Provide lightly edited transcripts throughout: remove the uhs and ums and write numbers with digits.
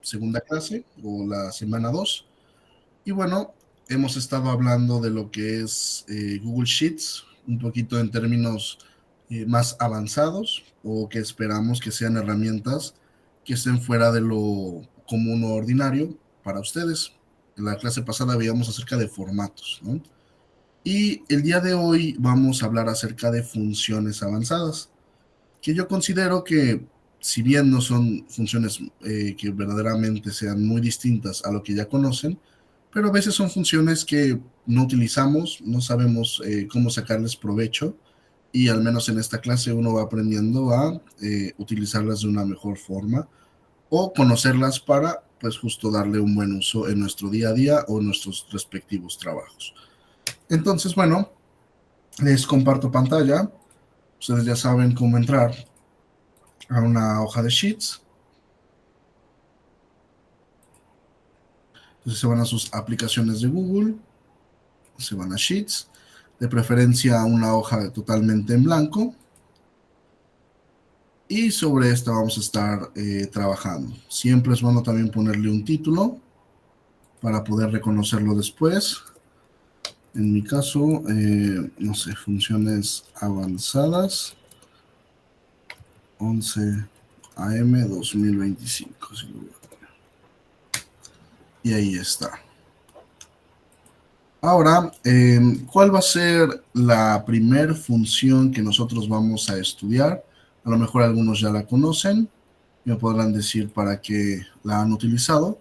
segunda clase o la semana 2. Y bueno, hemos estado hablando de lo que es Google Sheets, un poquito en términos más avanzados o que esperamos que sean herramientas que estén fuera de lo común o ordinario para ustedes. En la clase pasada veíamos acerca de formatos, ¿no? Y el día de hoy vamos a hablar acerca de funciones avanzadas, que yo considero que si bien no son funciones que verdaderamente sean muy distintas a lo que ya conocen, pero a veces son funciones que no utilizamos, no sabemos cómo sacarles provecho y al menos en esta clase uno va aprendiendo a utilizarlas de una mejor forma o conocerlas para pues justo darle un buen uso en nuestro día a día o en nuestros respectivos trabajos. Entonces, bueno, les comparto pantalla. Ustedes ya saben cómo entrar a una hoja de Sheets. Entonces se van a sus aplicaciones de Google, se van a Sheets, de preferencia a una hoja totalmente en blanco. Y sobre esta vamos a estar trabajando. Siempre es bueno también ponerle un título para poder reconocerlo después. En mi caso, no sé, funciones avanzadas 11 AM 2025. Y ahí está. Ahora, ¿cuál va a ser la primer función que nosotros vamos a estudiar? A lo mejor algunos ya la conocen, me podrán decir para qué la han utilizado,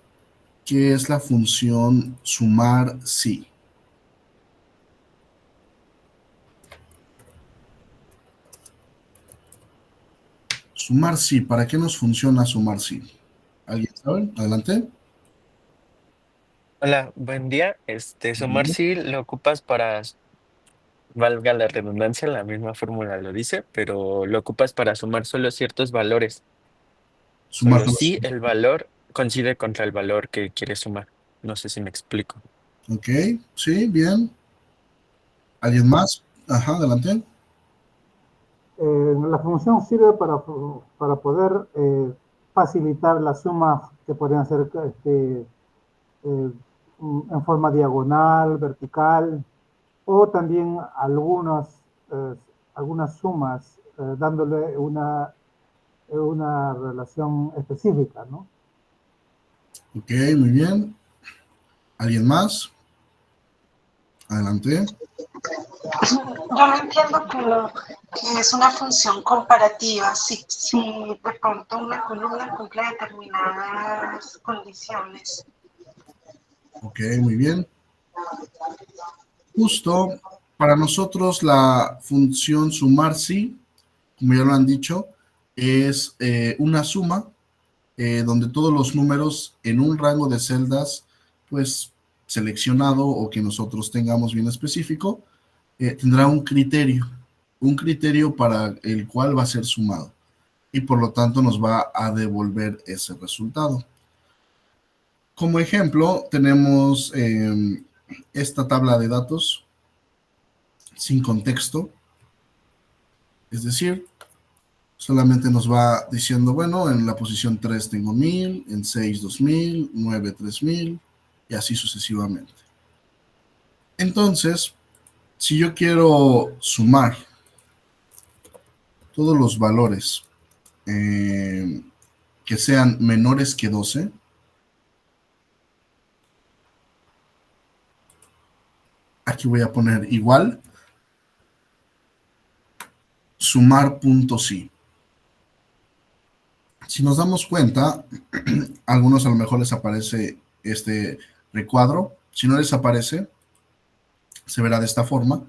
que es la función sumar sí. Sumar sí, ¿para qué nos funciona sumar sí? ¿Alguien sabe? Adelante. Hola, buen día. Sumar sí lo ocupas para, valga la redundancia, la misma fórmula lo dice, pero lo ocupas para sumar solo ciertos valores. Sumar Solo dos. si el valor coincide contra el valor que quieres sumar. No sé si me explico. Ok, sí, bien. ¿Alguien más? Ajá, adelante. La función sirve para poder facilitar las sumas que podrían ser eh, en forma diagonal, vertical, o también eh, algunas sumas dándole una relación específica, ¿no? Ok, muy bien. ¿Alguien más? Adelante. Yo no entiendo que es una función comparativa, si de pronto una columna cumple determinadas condiciones. Ok, muy bien. Justo para nosotros la función sumar sí, como ya lo han dicho, es una suma donde todos los números en un rango de celdas, pues seleccionado o que nosotros tengamos bien específico, tendrá un criterio para el cual va a ser sumado y por lo tanto nos va a devolver ese resultado. Como ejemplo, tenemos esta tabla de datos sin contexto, es decir, solamente nos va diciendo, bueno, en la posición 3 tengo 1000, en 6 2000, 9 3000 y así sucesivamente. Entonces, si yo quiero sumar todos los valores que sean menores que 12, aquí voy a poner igual, sumar punto sí. Si nos damos cuenta, a algunos a lo mejor les aparece este recuadro. Si no les aparece, se verá de esta forma,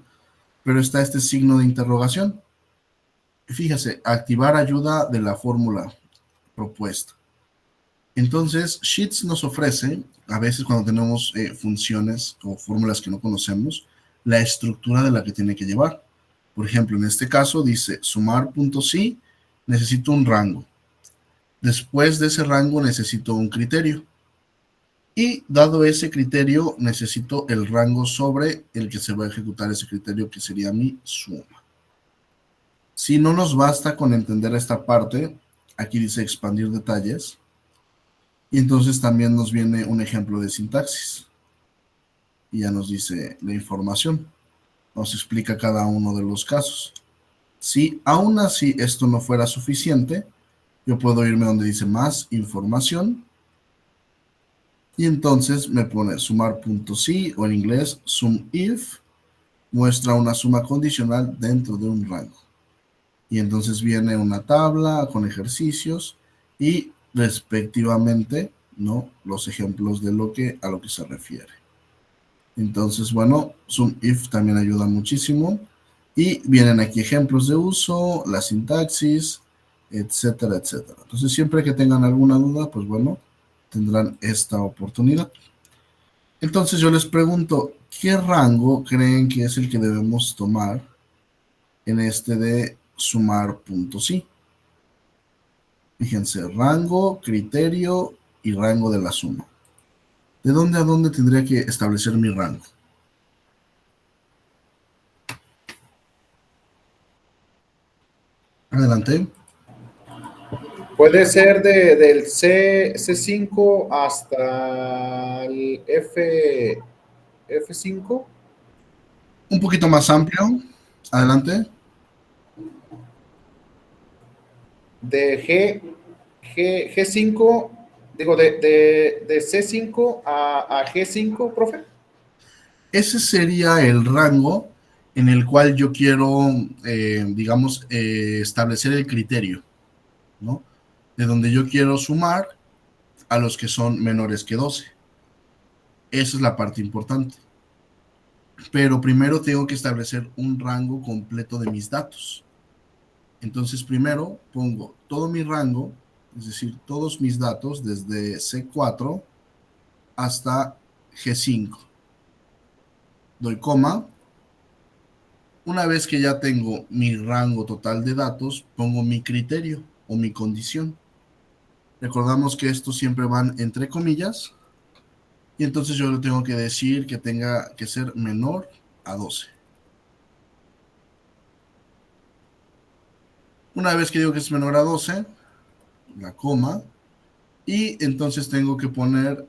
pero está este signo de interrogación. Fíjese, activar ayuda de la fórmula propuesta. Entonces, Sheets nos ofrece, a veces cuando tenemos funciones o fórmulas que no conocemos, la estructura de la que tiene que llevar. Por ejemplo, en este caso dice sumar punto sí, necesito un rango. Después de ese rango necesito un criterio. Y dado ese criterio, necesito el rango sobre el que se va a ejecutar ese criterio, que sería mi suma. Si no nos basta con entender esta parte, aquí dice expandir detalles, Y entonces también nos viene un ejemplo de sintaxis. Y ya nos dice la información. Nos explica cada uno de los casos. Si aún así esto no fuera suficiente, yo puedo irme donde dice más información. Y entonces me pone sumar.si o en inglés sumIf. Muestra una suma condicional dentro de un rango. Y entonces viene una tabla con ejercicios y respectivamente, ¿no?, los ejemplos de a lo que se refiere. Entonces, bueno, SUMIF también ayuda muchísimo. Y vienen aquí ejemplos de uso, la sintaxis, etcétera, etcétera. Entonces, siempre que tengan alguna duda, pues bueno, tendrán esta oportunidad. Entonces, yo les pregunto, ¿qué rango creen que es el que debemos tomar en este de sumar.si? Fíjense, rango, criterio y rango de la suma. ¿De dónde a dónde tendría que establecer mi rango? Adelante. Puede ser del C5 hasta el F5. Un poquito más amplio. Adelante. De G5, digo, de C5 a G5, profe. Ese sería el rango en el cual yo quiero, digamos, establecer el criterio, ¿no? De donde yo quiero sumar a los que son menores que 12. Esa es la parte importante. Pero primero tengo que establecer un rango completo de mis datos. Entonces primero pongo todo mi rango, es decir, todos mis datos desde C4 hasta G5. Doy coma. Una vez que ya tengo mi rango total de datos, pongo mi criterio o mi condición. Recordamos que estos siempre van entre comillas. Y entonces yo le tengo que decir que tenga que ser menor a 12. Una vez que digo que es menor a 12, la coma, y entonces tengo que poner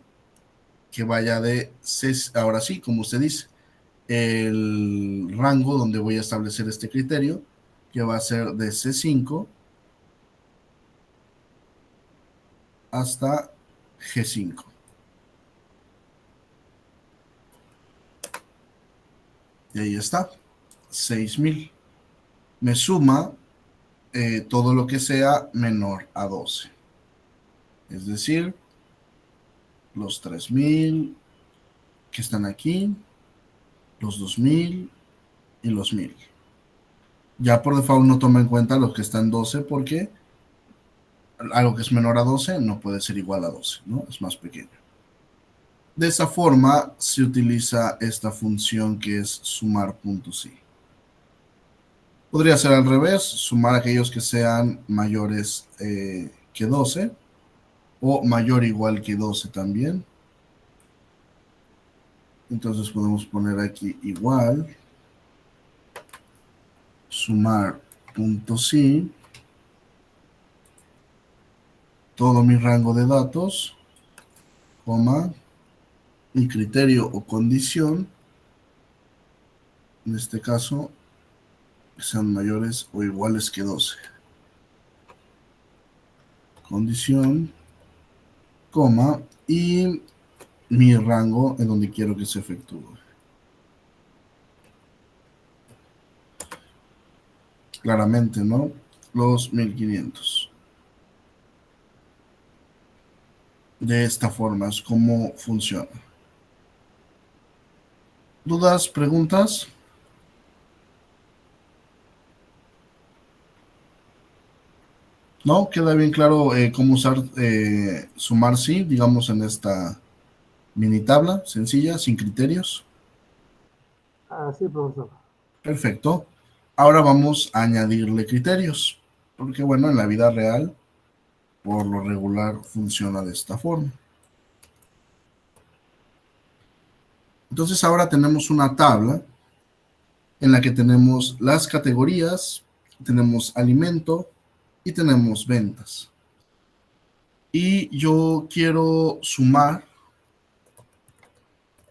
que vaya de C, ahora sí, como usted dice, el rango donde voy a establecer este criterio, que va a ser de C5 hasta G5. Y ahí está, 6,000. Me suma todo lo que sea menor a 12. Es decir, los 3,000 que están aquí, los 2,000 y los 1,000. Ya por default no toma en cuenta los que están 12 porque algo que es menor a 12 no puede ser igual a 12, ¿no? Es más pequeño. De esa forma se utiliza esta función que es sumar.si. Podría ser al revés, sumar aquellos que sean mayores que 12 o mayor o igual que 12 también. Entonces podemos poner aquí igual sumar.si, todo mi rango de datos, coma, mi criterio o condición, en este caso, que sean mayores o iguales que 12. Condición, coma, y mi rango en donde quiero que se efectúe. Claramente, ¿no? Los 1500. De esta forma es como funciona. ¿Dudas, preguntas? ¿No? ¿Queda bien claro cómo usar sumar sí, digamos, en esta mini tabla sencilla, sin criterios? Sí, profesor. Perfecto. Ahora vamos a añadirle criterios, porque bueno, en la vida real, por lo regular, funciona de esta forma. Entonces ahora tenemos una tabla en la que tenemos las categorías, tenemos alimento y tenemos ventas. y yo quiero sumar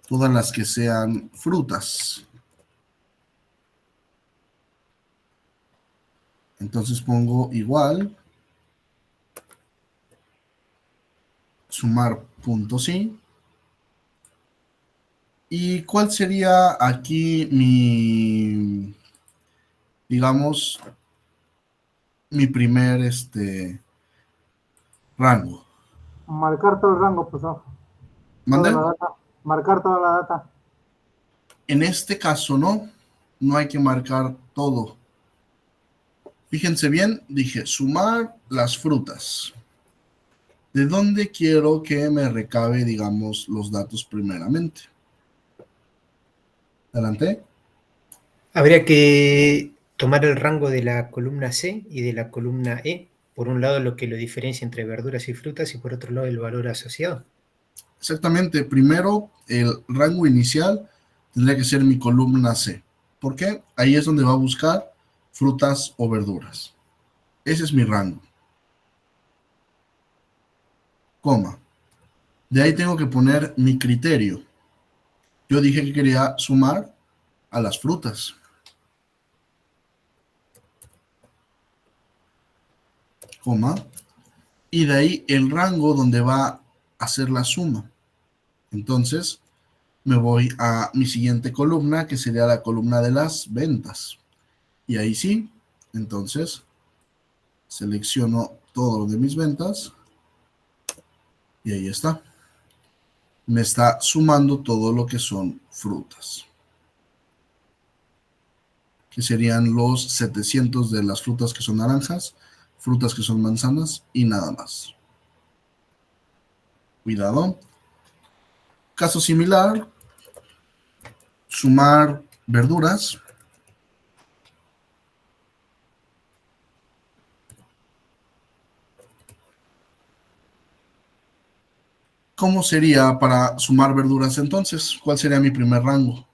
todas las que sean frutas. Entonces pongo igual, sumar punto sí. ¿Y cuál sería aquí mi, digamos, mi primer rango? Marcar todo el rango, profesor. Toda ¿Mande? la data. Marcar toda la data. En este caso no hay que marcar todo. Fíjense bien, dije sumar las frutas. ¿De dónde quiero que me recabe, digamos, los datos primeramente? Adelante. Habría que tomar el rango de la columna C y de la columna E. Por un lado, lo que lo diferencia entre verduras y frutas, y por otro lado, el valor asociado. Exactamente. Primero, el rango inicial tendría que ser mi columna C. ¿Por qué? Ahí es donde va a buscar frutas o verduras. Ese es mi rango. Coma. De ahí tengo que poner mi criterio. Yo dije que quería sumar a las frutas. Coma. Y de ahí el rango donde va a hacer la suma. Entonces, me voy a mi siguiente columna, que sería la columna de las ventas. Y ahí sí, entonces, selecciono todo de mis ventas. Y ahí está. Me está sumando todo lo que son frutas. Que serían los 700 de las frutas que son naranjas, frutas que son manzanas y nada más. Cuidado. Caso similar, sumar verduras. ¿Cómo sería para sumar verduras entonces? ¿Cuál sería mi primer rango?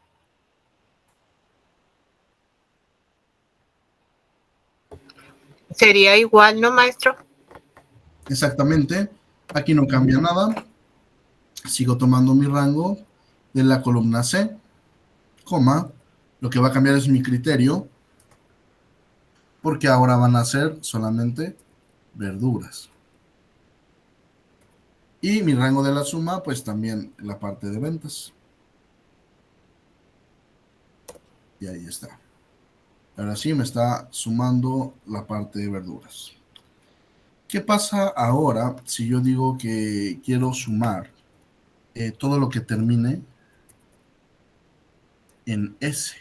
Sería igual, ¿no, maestro? Exactamente. Aquí no cambia nada. Sigo tomando mi rango de la columna C, coma. Lo que va a cambiar es mi criterio, porque ahora van a ser solamente verduras. Y mi rango de la suma, pues también la parte de ventas. Y ahí está. Ahora sí me está sumando la parte de verduras. ¿Qué pasa ahora si yo digo que quiero sumar todo lo que termine en S?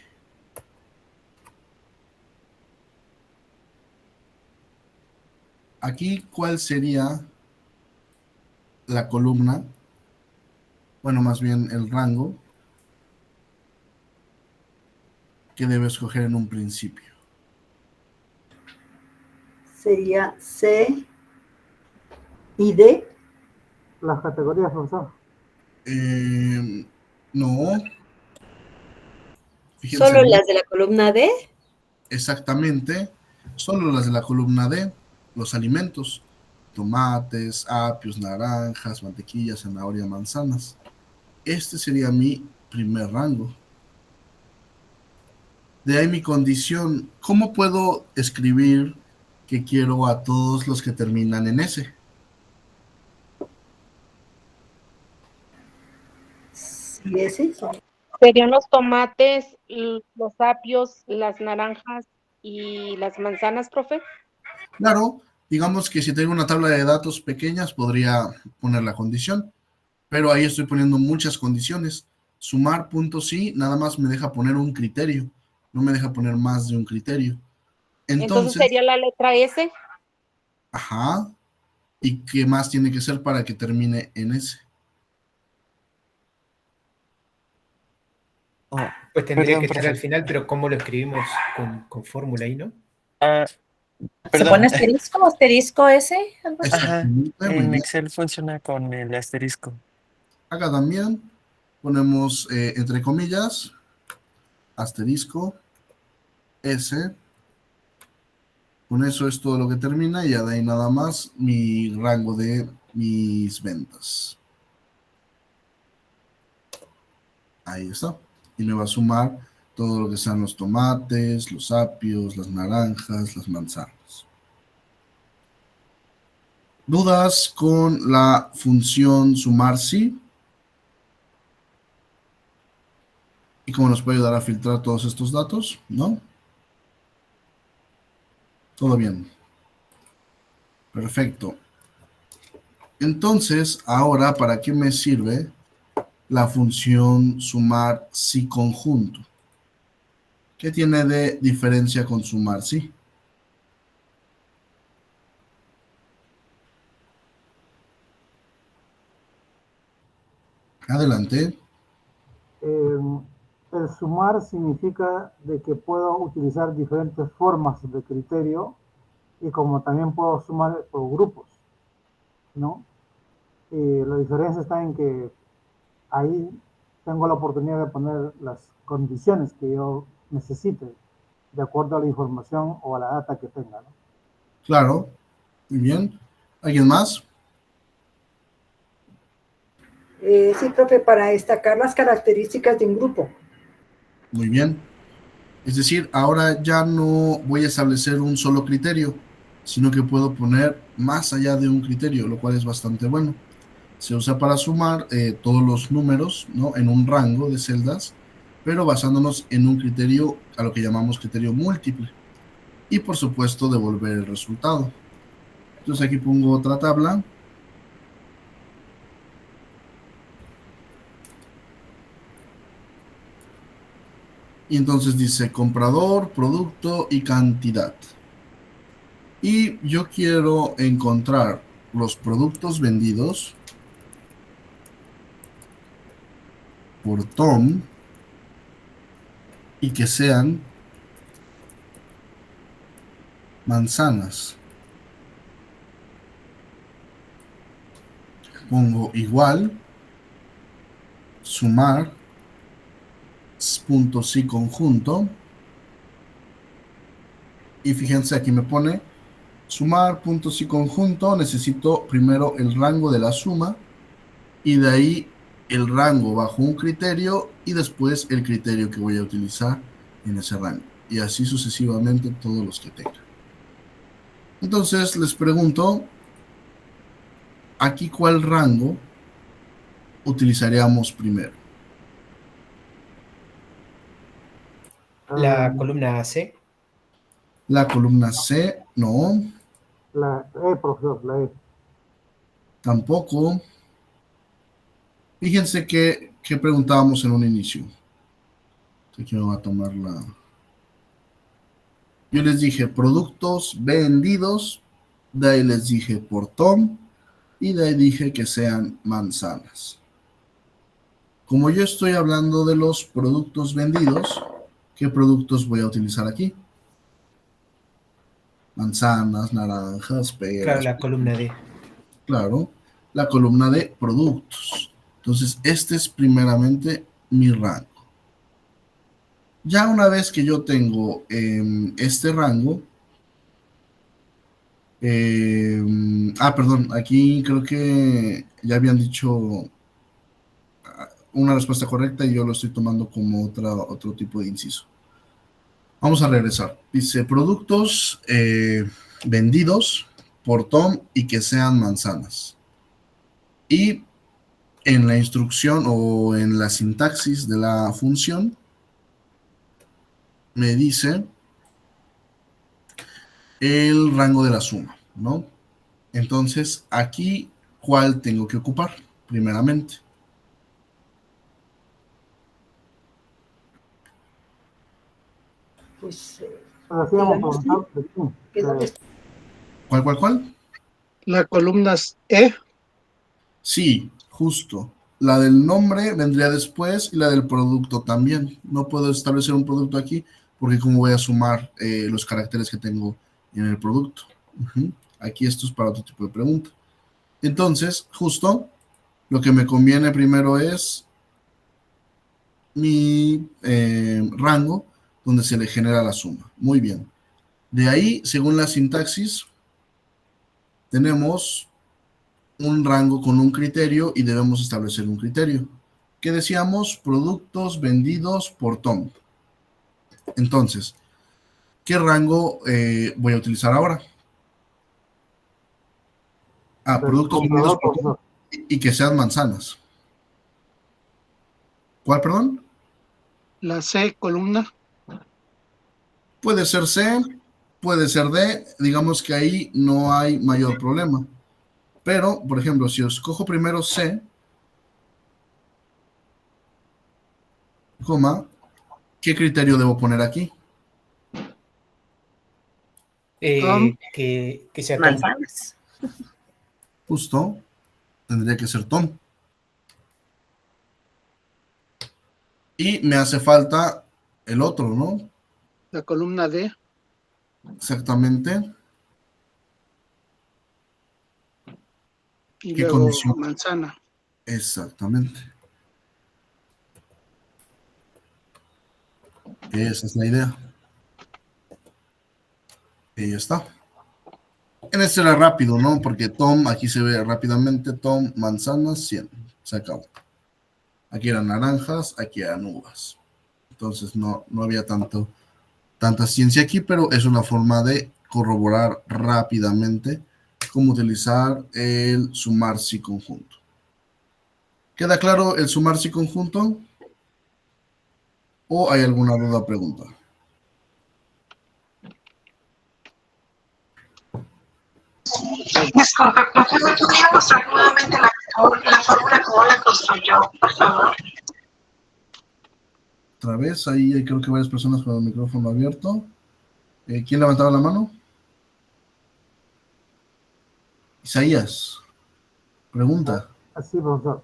Aquí, ¿cuál sería la columna? Bueno, más bien el rango que debe escoger en un principio. Sería C y D. Las categorías, profesor. No. Fíjense Solo bien. las de la columna D. Exactamente. Solo las de la columna D. Los alimentos. Tomates, apios, naranjas, mantequilla, zanahoria, manzanas. Este sería mi primer rango. De ahí mi condición. ¿Cómo puedo escribir que quiero a todos los que terminan en S? Sí, ese. Serían los tomates, los apios, las naranjas y las manzanas, profe. Claro, digamos que si tengo una tabla de datos pequeñas, podría poner la condición, pero ahí estoy poniendo muchas condiciones. Sumar puntos sí, nada más me deja poner un criterio, no me deja poner más de un criterio. Entonces Entonces, sería la letra S. ajá, ¿y qué más tiene que ser para que termine en S? Pues tendría Perdón, que estar profe. al final, pero ¿cómo lo escribimos con fórmula ahí, no? Ah, ¿Se perdón. pone asterisco, asterisco ese? Algo así. Ajá, Exactamente, muy en bien. Excel funciona con el asterisco. Acá también ponemos entre comillas, asterisco, S. Con eso es todo lo que termina y ya de ahí nada más mi rango de mis ventas. Ahí está. Y me va a sumar todo lo que sean los tomates, los apios, las naranjas, las manzanas. ¿Dudas con la función sumar sí? ¿Y cómo nos puede ayudar a filtrar todos estos datos? ¿No? Todo bien. Perfecto. Entonces, ahora, ¿para qué me sirve la función sumar sí conjunto? ¿Qué tiene de diferencia con sumar sí? Adelante. El sumar significa de que puedo utilizar diferentes formas de criterio y como también puedo sumar por grupos, ¿no? La diferencia está en que ahí tengo la oportunidad de poner las condiciones que yo necesite de acuerdo a la información o a la data que tenga, ¿no? Claro. Muy bien. ¿Alguien más? Sí, profe, para destacar las características de un grupo. Muy bien. Es decir, ahora ya no voy a establecer un solo criterio, sino que puedo poner más allá de un criterio, lo cual es bastante bueno. Se usa para sumar todos los números, ¿no?, en un rango de celdas, pero basándonos en un criterio, a lo que llamamos criterio múltiple. Y por supuesto, devolver el resultado. Entonces aquí pongo otra tabla. Y entonces dice comprador, producto y cantidad. Y yo quiero encontrar los productos vendidos por Tom y que sean manzanas. Pongo igual, sumar, punto sí conjunto. Y fíjense, aquí me pone sumar, punto sí conjunto. Necesito primero el rango de la suma y de ahí el rango bajo un criterio y después el criterio que voy a utilizar en ese rango. Y así sucesivamente todos los que tenga. Entonces les pregunto, ¿aquí cuál rango utilizaríamos primero? La columna C. La columna C, no. La E, profesor, la E. Tampoco. Fíjense que preguntábamos en un inicio. Aquí me va a tomar la... Yo les dije productos vendidos, de ahí les dije por Tom, y de ahí dije que sean manzanas. Como yo estoy hablando de los productos vendidos, ¿qué productos voy a utilizar aquí? Manzanas, naranjas, peras. Claro, la columna D. Claro, la columna de productos. Entonces, este es primeramente mi rango. Ya una vez que yo tengo este rango, perdón, aquí creo que ya habían dicho una respuesta correcta y yo lo estoy tomando como otro tipo de inciso. Vamos a regresar. Dice productos vendidos por Tom y que sean manzanas. Y en la instrucción o en la sintaxis de la función me dice el rango de la suma, ¿no? Entonces, aquí, ¿cuál tengo que ocupar? Primeramente. Pues, Digamos, ¿qué es lo que está? ¿Cuál? La columna E. Sí, justo. La del nombre vendría después y la del producto también. No puedo establecer un producto aquí porque como voy a sumar los caracteres que tengo en el producto. Aquí esto es para otro tipo de pregunta. Entonces, justo, lo que me conviene primero es mi rango donde se le genera la suma. Muy bien. De ahí, según la sintaxis, tenemos un rango con un criterio y debemos establecer un criterio. ¿Qué decíamos? Productos vendidos por Tom. Entonces, ¿qué rango voy a utilizar ahora? Productos vendidos por Tom y que sean manzanas. ¿Cuál, perdón? La C, columna. Puede ser C, puede ser D, digamos que ahí no hay mayor problema. Pero, por ejemplo, si escojo primero C, coma, ¿qué criterio debo poner aquí? Que sea Tom. Manzanas. Justo, tendría que ser Tom. Y me hace falta el otro, ¿no? La columna D. Exactamente. Y ¿Qué luego condición? manzana. Exactamente. Esa es la idea. Y ya está. En este era rápido, ¿no? Porque Tom, aquí se ve rápidamente, Tom, manzanas, 100. Se acabó. Aquí eran naranjas, aquí eran uvas. Entonces no había tanta ciencia aquí, pero es una forma de corroborar rápidamente cómo utilizar el sumar sí conjunto. ¿Queda claro el sumar sí conjunto? ¿O hay alguna duda o pregunta? Disculpe, profe, ¿me podría mostrar nuevamente la fórmula cómo la construyó, por favor? Otra vez, ahí hay creo que varias personas con el micrófono abierto. ¿Quién levantaba la mano? Isaías. Pregunta. Así, profesor.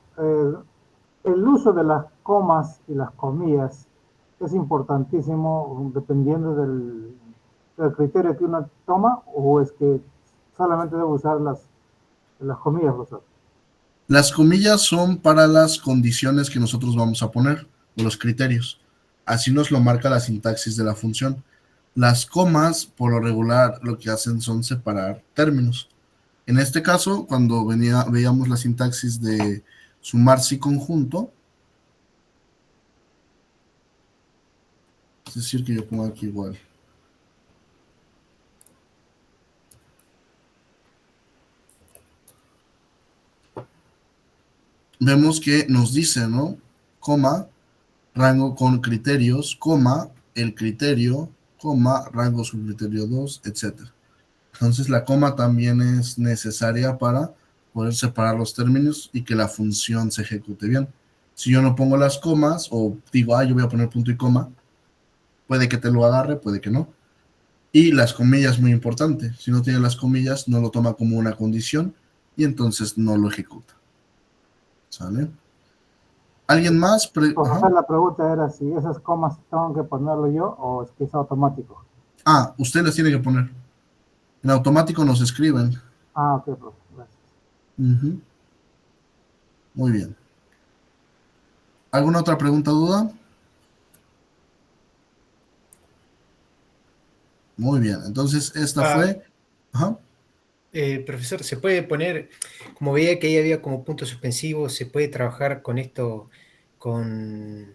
El uso de las comas y las comillas es importantísimo dependiendo del criterio que uno toma, o es que solamente debe usar las comillas, profesor. Las comillas son para las condiciones que nosotros vamos a poner, o los criterios. Así nos lo marca la sintaxis de la función. Las comas, por lo regular, lo que hacen son separar términos. En este caso, cuando veíamos la sintaxis de sumar sí conjunto, es decir, que yo pongo aquí igual. Vemos que nos dice, ¿no? Coma, rango con criterios, coma, el criterio, coma, rango subcriterio 2, etc. Entonces la coma también es necesaria para poder separar los términos y que la función se ejecute bien. Si yo no pongo las comas o digo, yo voy a poner punto y coma, puede que te lo agarre, puede que no. Y las comillas, muy importante. Si no tiene las comillas, no lo toma como una condición y entonces no lo ejecuta. ¿Sale? ¿Alguien más? Profesor, la pregunta era si esas comas tengo que ponerlo yo o es que es automático. Usted las tiene que poner. En automático nos escriben. Ok, profe, gracias. Muy bien. ¿Alguna otra pregunta o duda? Muy bien, entonces esta fue... Profesor, ¿se puede poner, como veía que ahí había como puntos suspensivos, se puede trabajar con esto con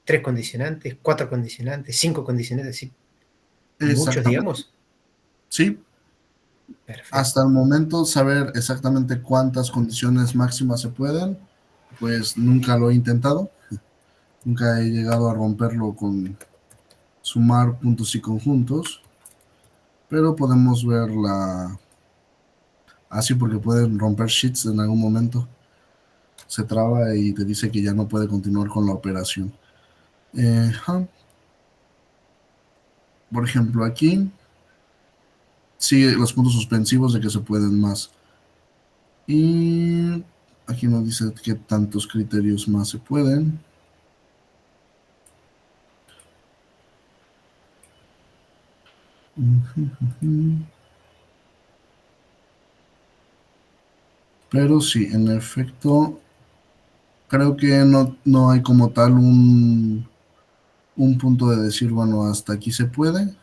3 condicionantes, 4 condicionantes, 5 condicionantes, ¿sí? Muchos, digamos? Sí. Perfecto. Hasta el momento, saber exactamente cuántas condiciones máximas se pueden, pues nunca lo he intentado. Nunca he llegado a romperlo con sumar puntos y conjuntos, pero podemos verla así porque pueden romper sheets en algún momento. Se traba y te dice que ya no puede continuar con la operación. Por ejemplo, aquí sigue los puntos suspensivos de que se pueden más. Y aquí nos dice que tantos criterios más se pueden. Pero sí, en efecto, creo que no hay como tal un punto de decir, bueno, hasta aquí se puede.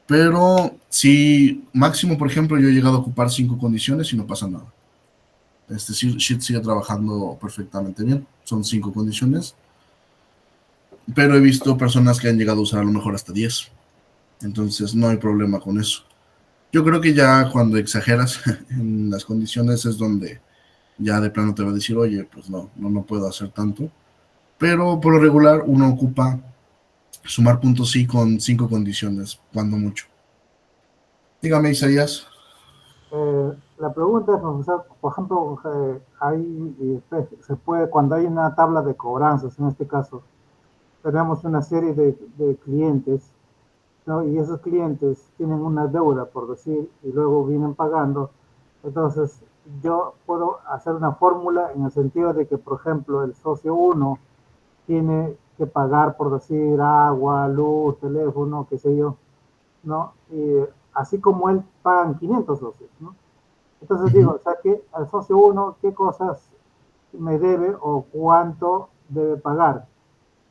Pero si máximo, por ejemplo, yo he llegado a ocupar 5 condiciones y no pasa nada. Este sheet sigue trabajando perfectamente bien. Son 5 condiciones. Pero he visto personas que han llegado a usar a lo mejor hasta 10. Entonces no hay problema con eso. Yo creo que ya cuando exageras en las condiciones es donde ya de plano te va a decir, oye, pues no puedo hacer tanto. Pero por lo regular uno ocupa sumar puntos sí con 5 condiciones, cuando mucho. Dígame, Isaías. La pregunta es, profesor, por ejemplo, se puede, cuando hay una tabla de cobranzas, en este caso, tenemos una serie de clientes, ¿no? Y esos clientes tienen una deuda, por decir, y luego vienen pagando. Entonces, yo puedo hacer una fórmula en el sentido de que, por ejemplo, el socio 1 tiene que pagar, por decir, agua, luz, teléfono, qué sé yo, ¿no? Y así como él pagan 500 socios, ¿no? Entonces digo, o sea, que al socio 1, ¿qué cosas me debe o cuánto debe pagar?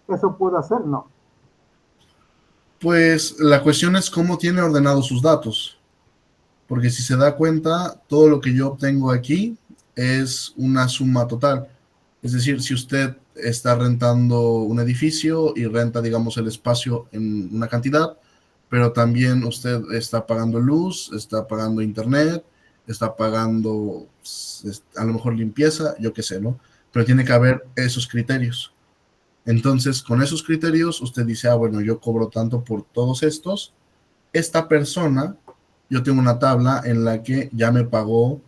¿Eso puedo hacer? No. Pues la cuestión es cómo tiene ordenados sus datos. Porque si se da cuenta, todo lo que yo obtengo aquí es una suma total. Es decir, si usted está rentando un edificio y renta, digamos, el espacio en una cantidad, pero también usted está pagando luz, está pagando internet, está pagando a lo mejor limpieza, yo qué sé, ¿no? Pero tiene que haber esos criterios. Entonces, con esos criterios, usted dice, bueno, yo cobro tanto por todos estos. Esta persona, yo tengo una tabla en la que ya me pagó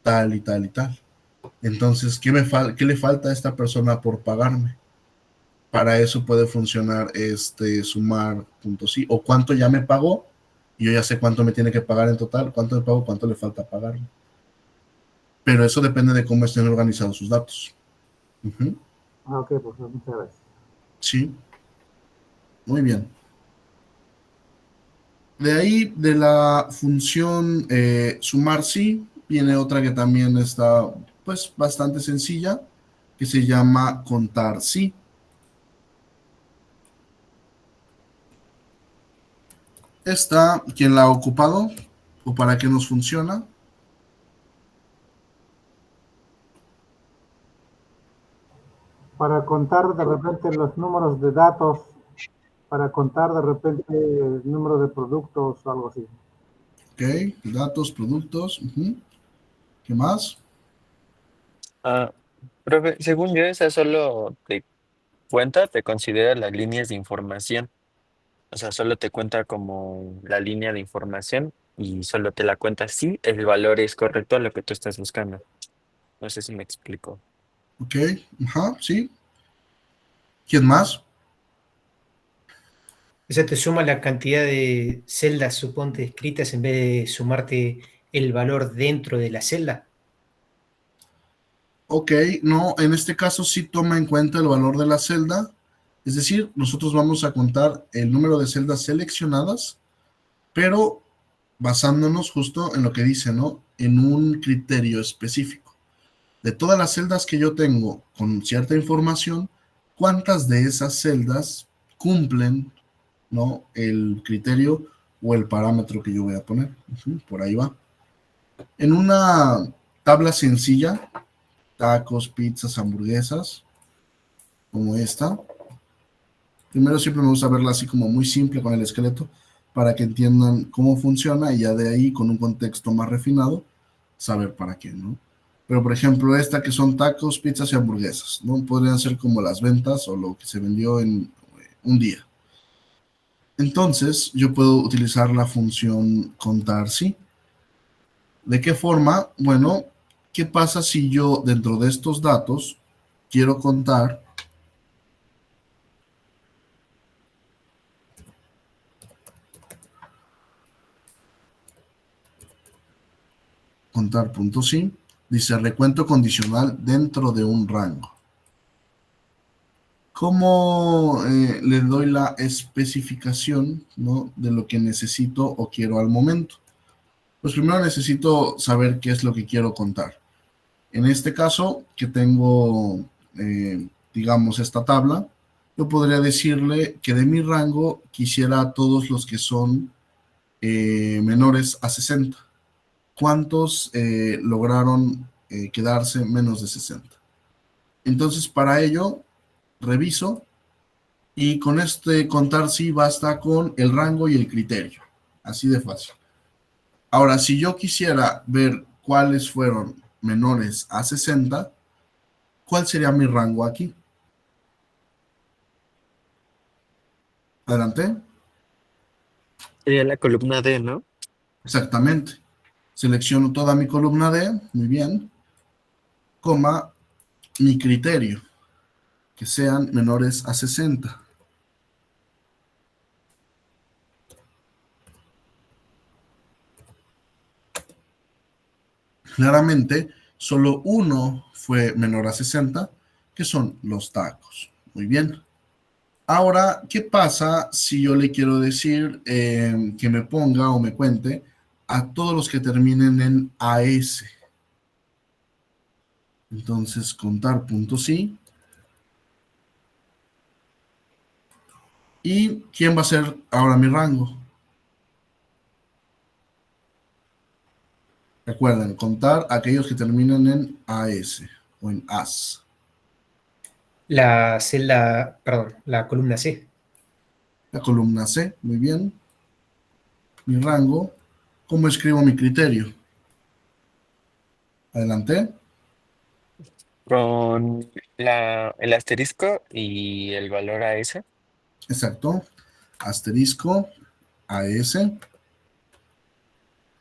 tal y tal y tal. Entonces, ¿qué le falta a esta persona por pagarme? Para eso puede funcionar sumar puntos sí, o cuánto ya me pagó, y yo ya sé cuánto me tiene que pagar en total, cuánto me pago, cuánto le falta pagarme. Pero eso depende de cómo estén organizados sus datos. Ok, pues muchas gracias. Sí. Muy bien. De ahí, de la función sumar sí, viene otra que también está pues bastante sencilla, que se llama contar sí. Esta, ¿quién la ha ocupado? ¿O para qué nos funciona? Para contar de repente los números de datos, para contar de repente el número de productos o algo así. Ok, datos, productos. ¿Qué más? Profe, según yo, esa solo te considera las líneas de información. O sea, solo te cuenta como la línea de información y solo te la cuenta si el valor es correcto a lo que tú estás buscando. No sé si me explico. Ok, sí. ¿Quién más? O sea, te suma la cantidad de celdas, suponte, escritas en vez de sumarte el valor dentro de la celda. Ok, no, en este caso sí toma en cuenta el valor de la celda. Es decir, nosotros vamos a contar el número de celdas seleccionadas, pero basándonos justo en lo que dice, ¿no? En un criterio específico. De todas las celdas que yo tengo con cierta información, ¿cuántas de esas celdas cumplen, ¿no? El criterio o el parámetro que yo voy a poner? Por ahí va. En una tabla sencilla, tacos, pizzas, hamburguesas, como esta. Primero siempre me gusta verla así como muy simple con el esqueleto para que entiendan cómo funciona y ya de ahí con un contexto más refinado saber para qué, ¿no? Pero por ejemplo esta que son tacos, pizzas y hamburguesas, ¿no? Podrían ser como las ventas o lo que se vendió en un día. Entonces yo puedo utilizar la función contar sí. ¿De qué forma? Bueno, ¿qué pasa si yo dentro de estos datos quiero contar punto sí? Dice recuento condicional dentro de un rango. ¿Cómo le doy la especificación, ¿no? De lo que necesito o quiero al momento? Pues primero necesito saber qué es lo que quiero contar. En este caso, que tengo, digamos, esta tabla, yo podría decirle que de mi rango quisiera todos los que son menores a 60. ¿Cuántos lograron quedarse menos de 60. Entonces, para ello, reviso y con este contar sí basta con el rango y el criterio. Así de fácil. Ahora, si yo quisiera ver cuáles fueron menores a 60, ¿cuál sería mi rango aquí? Adelante. Sería la columna D, ¿no? Exactamente. Selecciono toda mi columna D, muy bien, coma, mi criterio, que sean menores a 60. Claramente, solo uno fue menor a 60, que son los tacos. Muy bien. Ahora, ¿qué pasa si yo le quiero decir que me ponga o me cuente a todos los que terminen en AS? Entonces, contar punto sí. ¿Y quién va a ser ahora mi rango? Recuerden, contar aquellos que terminan en AS o en AS. La celda, perdón, la columna C. La columna C, muy bien. Mi rango. ¿Cómo escribo mi criterio? Adelante. Con el asterisco y el valor AS. Exacto. Asterisco, AS.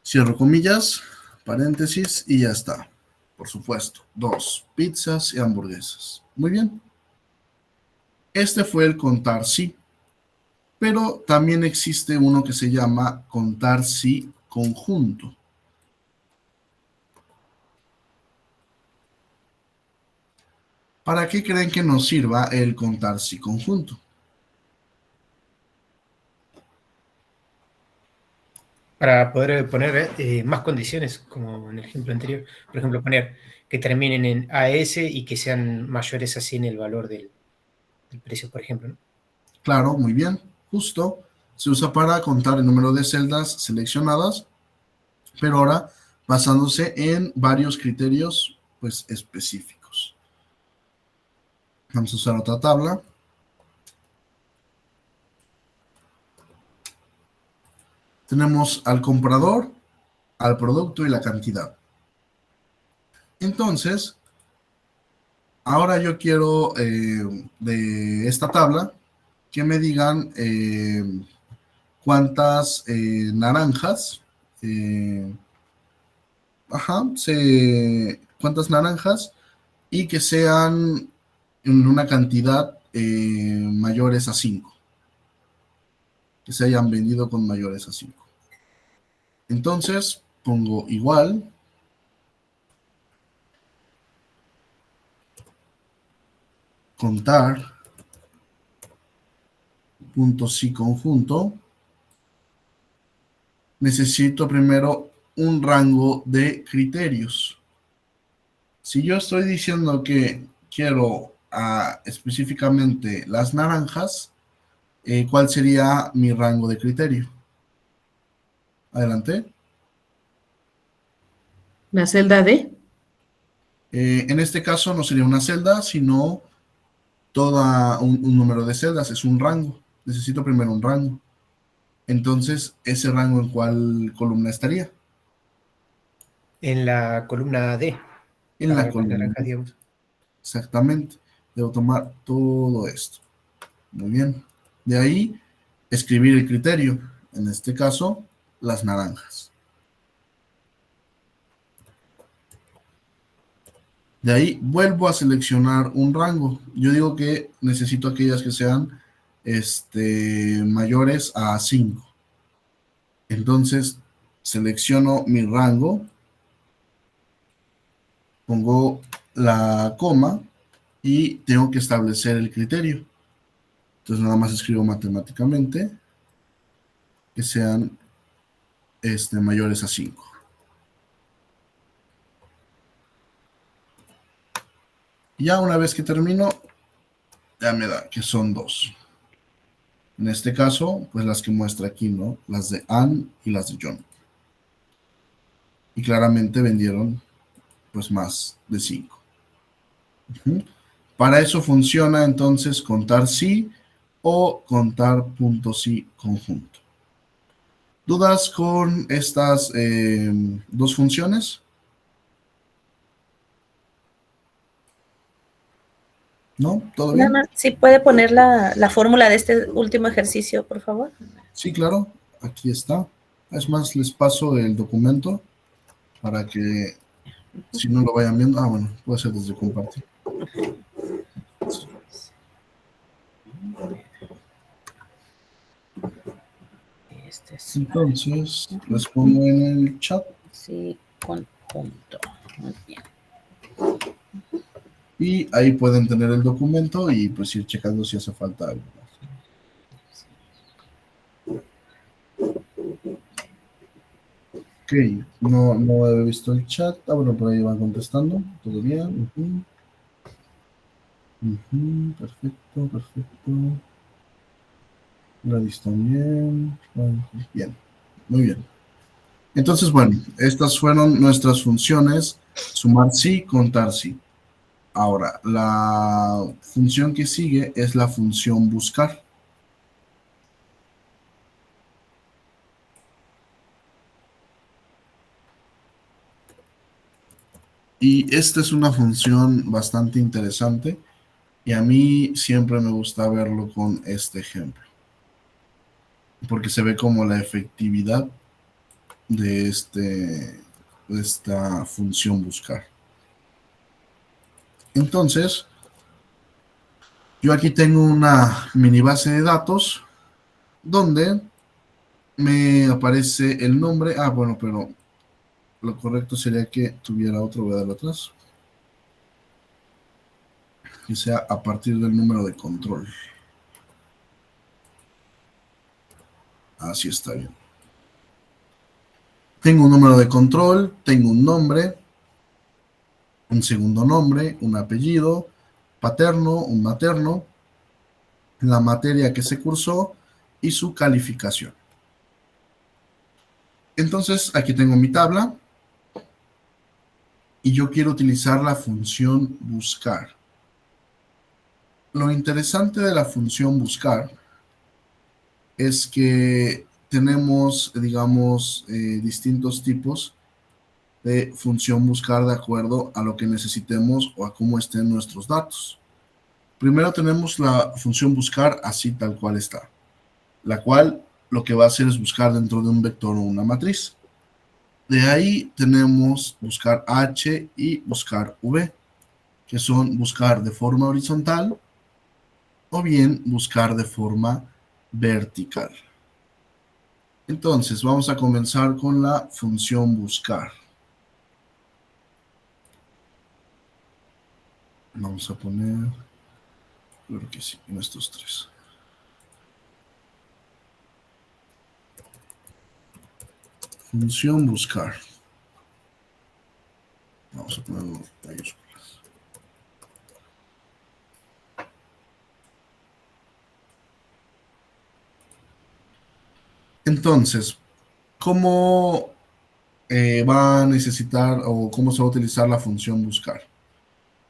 Cierro comillas, paréntesis y ya está. Por supuesto, 2 pizzas y hamburguesas. Muy bien. Este fue el contar sí. Pero también existe uno que se llama contar sí conjunto. ¿Para qué creen que nos sirva el contar sí conjunto? Para poder poner más condiciones, como en el ejemplo anterior. Por ejemplo, poner que terminen en AS y que sean mayores así en el valor del precio, por ejemplo, ¿no? Claro, muy bien. Justo. Se usa para contar el número de celdas seleccionadas, pero ahora basándose en varios criterios pues específicos. Vamos a usar otra tabla. Tenemos al comprador, al producto y la cantidad. Entonces, ahora yo quiero de esta tabla que me digan cuántas naranjas, cuántas naranjas y que sean en una cantidad mayores a 5. Que se hayan vendido con mayores a 5. Entonces, pongo igual. Contar. Punto sí conjunto. Necesito primero un rango de criterios. Si yo estoy diciendo que quiero específicamente las naranjas, ¿cuál sería mi rango de criterio? Adelante. La celda D. En este caso no sería una celda, sino todo un número de celdas, es un rango. Necesito primero un rango. Entonces, ¿ese rango en cuál columna estaría? En la columna D. En la Para las columna. naranjas, digamos. Exactamente. Debo tomar todo esto. Muy bien. De ahí, escribir el criterio. En este caso, las naranjas. De ahí, vuelvo a seleccionar un rango. Yo digo que necesito aquellas que sean mayores a 5. Entonces, selecciono mi rango. Pongo la coma y tengo que establecer el criterio. Entonces nada más escribo matemáticamente que sean mayores a 5. Ya una vez que termino, ya me da que son 2. En este caso, pues las que muestra aquí, ¿no? Las de Ann y las de John. Y claramente vendieron pues más de 5. Para eso funciona entonces contar sí o contar punto sí conjunto. ¿Dudas con estas dos funciones? ¿No? ¿Todo Nada bien? más, si puede poner la fórmula de este último ejercicio, por favor. Sí, claro. Aquí está. Es más, les paso el documento para que si no lo vayan viendo. Ah, bueno, puede ser desde compartir. Entonces, les pongo en el chat. Sí, conjunto. Muy bien. Y ahí pueden tener el documento y pues ir checando si hace falta algo más. Ok, no he visto el chat. Ah, bueno, por ahí van contestando. Todo bien. Perfecto, perfecto. Gladys también. Bien, muy bien. Entonces, bueno, estas fueron nuestras funciones. Sumar sí, contar sí. Ahora, la función que sigue es la función buscar. Y esta es una función bastante interesante y a mí siempre me gusta verlo con este ejemplo, porque se ve como la efectividad de esta función buscar. Entonces, yo aquí tengo una mini base de datos donde me aparece el nombre. Ah, bueno, pero lo correcto sería que tuviera otro, voy a darlo atrás, que sea a partir del número de control. Así está bien. Tengo un número de control, tengo un nombre, un segundo nombre, un apellido, paterno, un materno, la materia que se cursó y su calificación. Entonces, aquí tengo mi tabla y yo quiero utilizar la función buscar. Lo interesante de la función buscar es que tenemos, digamos, distintos tipos de función buscar de acuerdo a lo que necesitemos o a cómo estén nuestros datos. Primero tenemos la función buscar así tal cual está, la cual lo que va a hacer es buscar dentro de un vector o una matriz. De ahí tenemos buscar H y buscar V, que son buscar de forma horizontal o bien buscar de forma vertical. Entonces vamos a comenzar con la función buscar. Vamos a poner, creo que sí, en estos tres. Función buscar. Vamos a ponerlo en mayúsculas. Entonces, ¿cómo va a necesitar o cómo se va a utilizar la función buscar?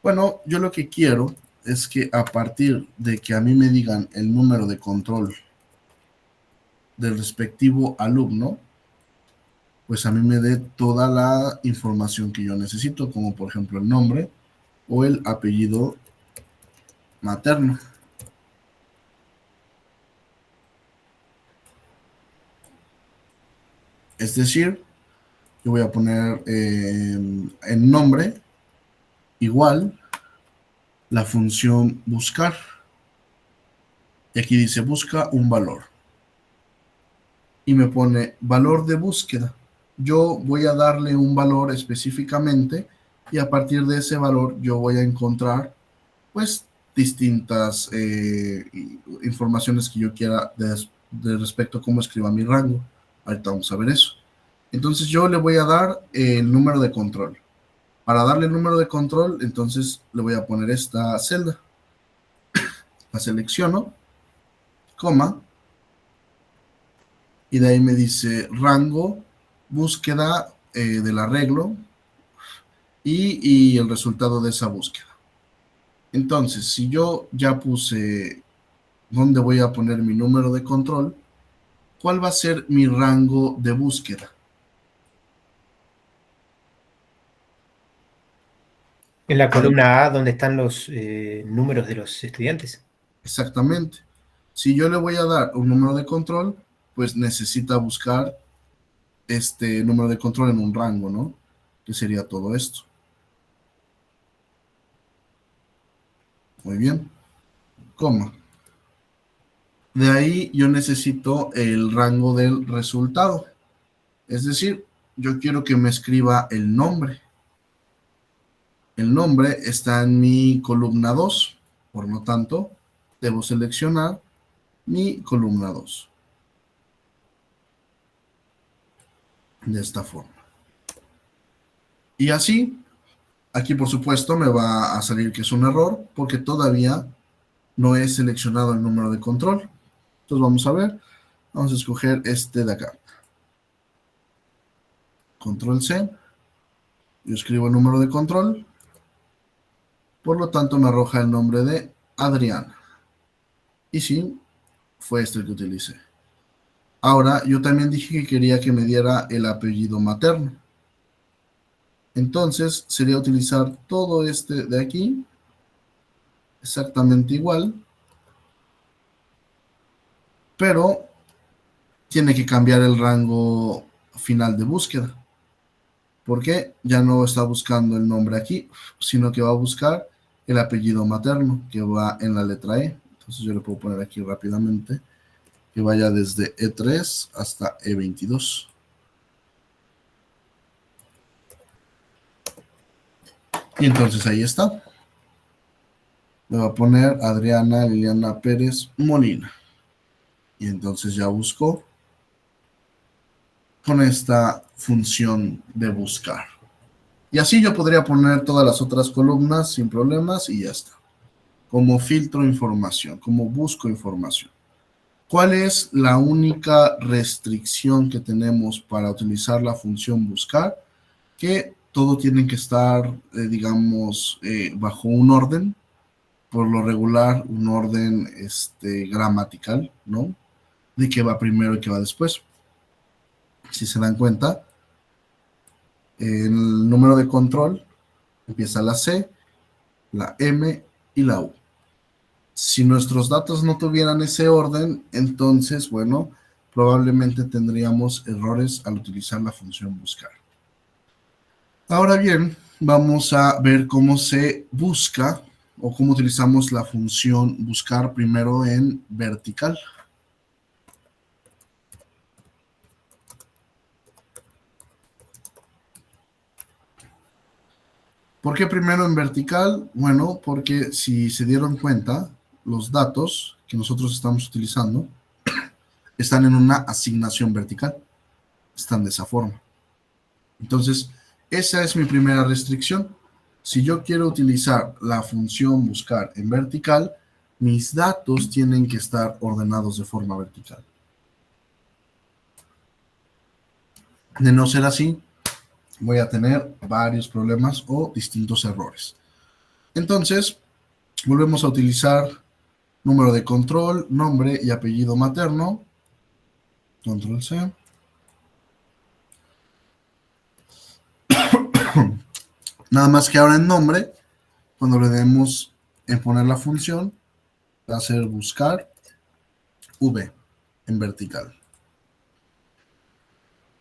Bueno, yo lo que quiero es que a partir de que a mí me digan el número de control del respectivo alumno, pues a mí me dé toda la información que yo necesito, como por ejemplo el nombre o el apellido materno. Es decir, yo voy a poner en nombre igual la función buscar. Y aquí dice busca un valor. Y me pone valor de búsqueda. Yo voy a darle un valor específicamente y a partir de ese valor yo voy a encontrar pues distintas informaciones que yo quiera de respecto a cómo escriba mi rango. Ahorita vamos a ver eso. Entonces yo le voy a dar el número de control. Para darle el número de control, entonces le voy a poner esta celda. La selecciono, coma, y de ahí me dice rango, búsqueda del arreglo, y el resultado de esa búsqueda. Entonces, si yo ya puse dónde voy a poner mi número de control, ¿cuál va a ser mi rango de búsqueda? En la columna A, donde están los números de los estudiantes. Exactamente. Si yo le voy a dar un número de control, pues necesita buscar este número de control en un rango, ¿no? Que sería todo esto. Muy bien. Coma. De ahí yo necesito el rango del resultado. Es decir, yo quiero que me escriba el nombre. El nombre está en mi columna 2. Por lo tanto, debo seleccionar mi columna 2. De esta forma. Y así, aquí por supuesto me va a salir que es un error porque todavía no he seleccionado el número de control. Entonces vamos a ver. Vamos a escoger este de acá. Control C. Yo escribo el número de control. Por lo tanto me arroja el nombre de Adriana. Y sí, fue este el que utilicé. Ahora, yo también dije que quería que me diera el apellido materno. Entonces, sería utilizar todo este de aquí, exactamente igual, pero tiene que cambiar el rango final de búsqueda, porque ya no está buscando el nombre aquí, sino que va a buscar el apellido materno, que va en la letra E. Entonces yo le puedo poner aquí rápidamente, que vaya desde E3 hasta E22. Y entonces ahí está. Le voy a poner Adriana Liliana Pérez Molina. Y entonces ya buscó con esta función de buscar. Y así yo podría poner todas las otras columnas sin problemas y ya está. Como filtro información, como busco información. ¿Cuál es la única restricción que tenemos para utilizar la función buscar? Que todo tiene que estar, digamos, bajo un orden, por lo regular, un orden gramatical, ¿no? De qué va primero y qué va después. Si se dan cuenta, el número de control empieza la C, la M y la U. Si nuestros datos no tuvieran ese orden, entonces, bueno, probablemente tendríamos errores al utilizar la función buscar. Ahora bien, vamos a ver cómo se busca o cómo utilizamos la función buscar primero en vertical. ¿Por qué primero en vertical? Bueno, porque si se dieron cuenta, los datos que nosotros estamos utilizando están en una asignación vertical. Están de esa forma. Entonces, esa es mi primera restricción. Si yo quiero utilizar la función buscar en vertical, mis datos tienen que estar ordenados de forma vertical. De no ser así, voy a tener varios problemas o distintos errores. Entonces, volvemos a utilizar número de control, nombre y apellido materno. Control C. Nada más que ahora en nombre, cuando le demos en poner la función, va a ser buscar V en vertical.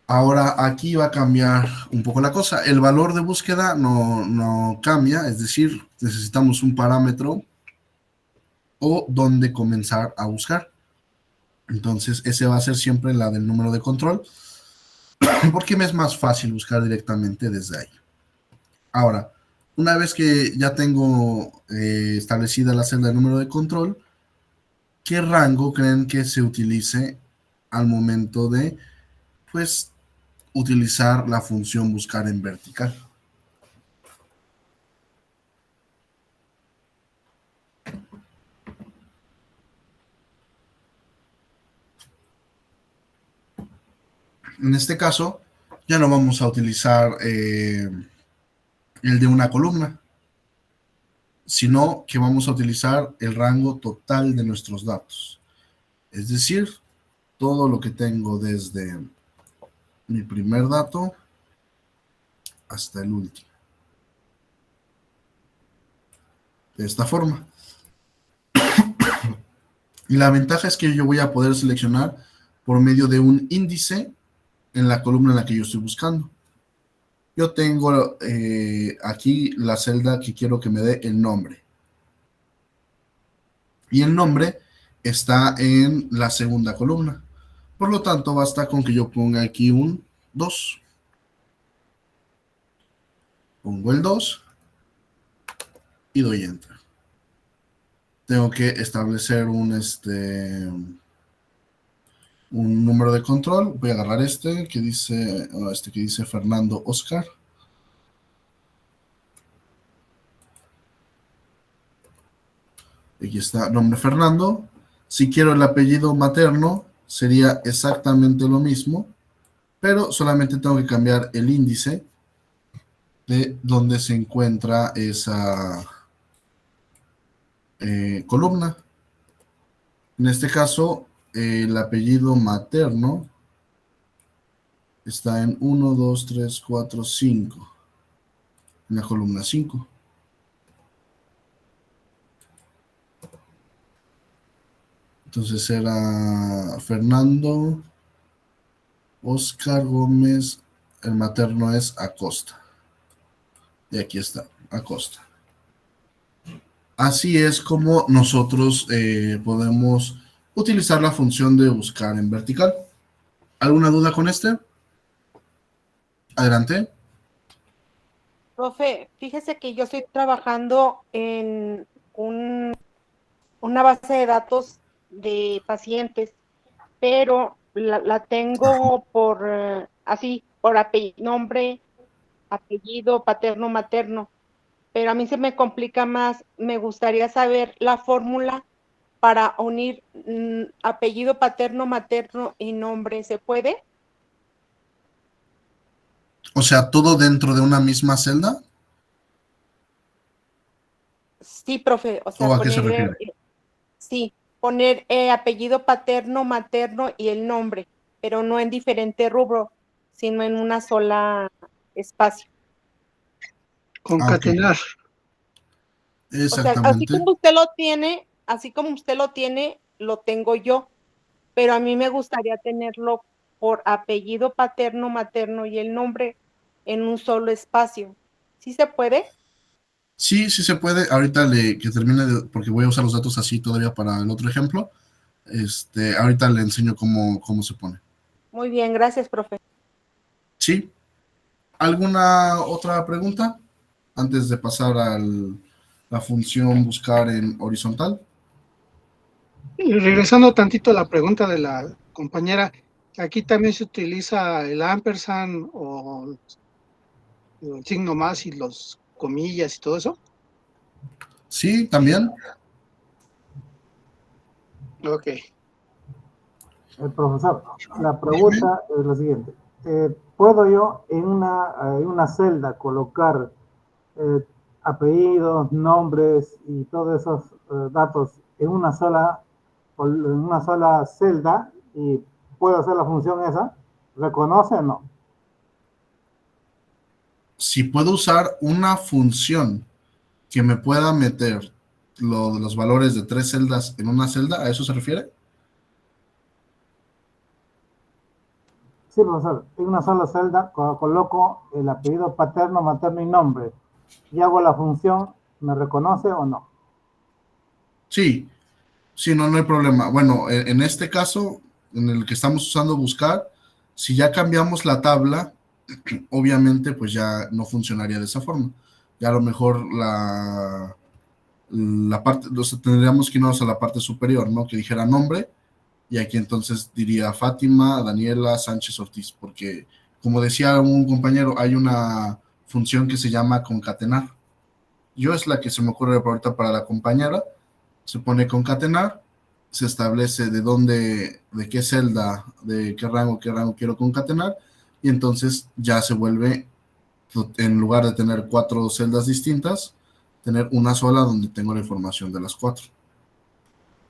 Ahora aquí va a cambiar un poco la cosa. El valor de búsqueda no cambia, es decir, necesitamos un parámetro o dónde comenzar a buscar. Entonces, ese va a ser siempre la del número de control, porque me es más fácil buscar directamente desde ahí. Ahora, una vez que ya tengo establecida la celda de número de control, ¿qué rango creen que se utilice al momento de, pues, utilizar la función buscar en vertical? En este caso, ya no vamos a utilizar el de una columna, sino que vamos a utilizar el rango total de nuestros datos. Es decir, todo lo que tengo desde mi primer dato hasta el último. De esta forma. Y la ventaja es que yo voy a poder seleccionar por medio de un índice en la columna en la que yo estoy buscando. Yo tengo aquí la celda que quiero que me dé el nombre. Y el nombre está en la segunda columna. Por lo tanto, basta con que yo ponga aquí un 2. Pongo el 2 y doy Enter. Tengo que establecer un número de control. Voy a agarrar este que dice Fernando Oscar. Aquí está, nombre Fernando. Si quiero el apellido materno, sería exactamente lo mismo, pero solamente tengo que cambiar el índice de donde se encuentra esa columna. En este caso, el apellido materno está en 1, 2, 3, 4, 5, en la columna 5. Entonces era Fernando Oscar Gómez, el materno es Acosta. Y aquí está, Acosta. Así es como nosotros podemos utilizar la función de buscar en vertical. ¿Alguna duda con este? Adelante. Profe, fíjese que yo estoy trabajando en una base de datos de pacientes, pero la tengo por así, por nombre, apellido, paterno, materno, pero a mí se me complica más. Me gustaría saber la fórmula para unir apellido paterno, materno y nombre. ¿Se puede? O sea, ¿todo dentro de una misma celda? Sí, profe, o sea, ¿O a qué se refiere? sí, poner apellido paterno, materno y el nombre, pero no en diferente rubro, sino en una sola espacio. Concatenar. O sea, Exactamente. así como usted lo tiene, lo tengo yo, pero a mí me gustaría tenerlo por apellido paterno, materno y el nombre en un solo espacio. ¿Sí se puede? Sí, sí se puede. Ahorita que termine, porque voy a usar los datos así todavía para el otro ejemplo. Ahorita le enseño cómo se pone. Muy bien, gracias, profe. ¿Sí? ¿Alguna otra pregunta antes de pasar a la función buscar en horizontal? Y regresando tantito a la pregunta de la compañera, aquí también se utiliza el ampersand o el signo más y los comillas y todo eso. Sí, también. Ok. Profesor, la pregunta es la siguiente. ¿Puedo yo en una celda colocar apellidos, nombres y todos esos datos en una sola celda y puedo hacer la función esa? ¿Reconoce o no? Si puedo usar una función que me pueda meter los valores de 3 celdas en una celda, ¿a eso se refiere? Sí, profesor. En una sola celda coloco el apellido paterno, materno y nombre y hago la función, ¿me reconoce o no? Sí, no hay problema. Bueno, en este caso, en el que estamos usando buscar, si ya cambiamos la tabla, obviamente pues ya no funcionaría de esa forma. Ya a lo mejor la parte, tendríamos que irnos a la parte superior, ¿no? Que dijera nombre, y aquí entonces diría Fátima Daniela Sánchez Ortiz, porque como decía un compañero, hay una función que se llama concatenar. Yo es la que se me ocurre ahorita para la compañera. Se pone concatenar, se establece de qué celda, de qué rango quiero concatenar, y entonces ya se vuelve en lugar de tener 4 celdas distintas, tener una sola donde tengo la información de las 4.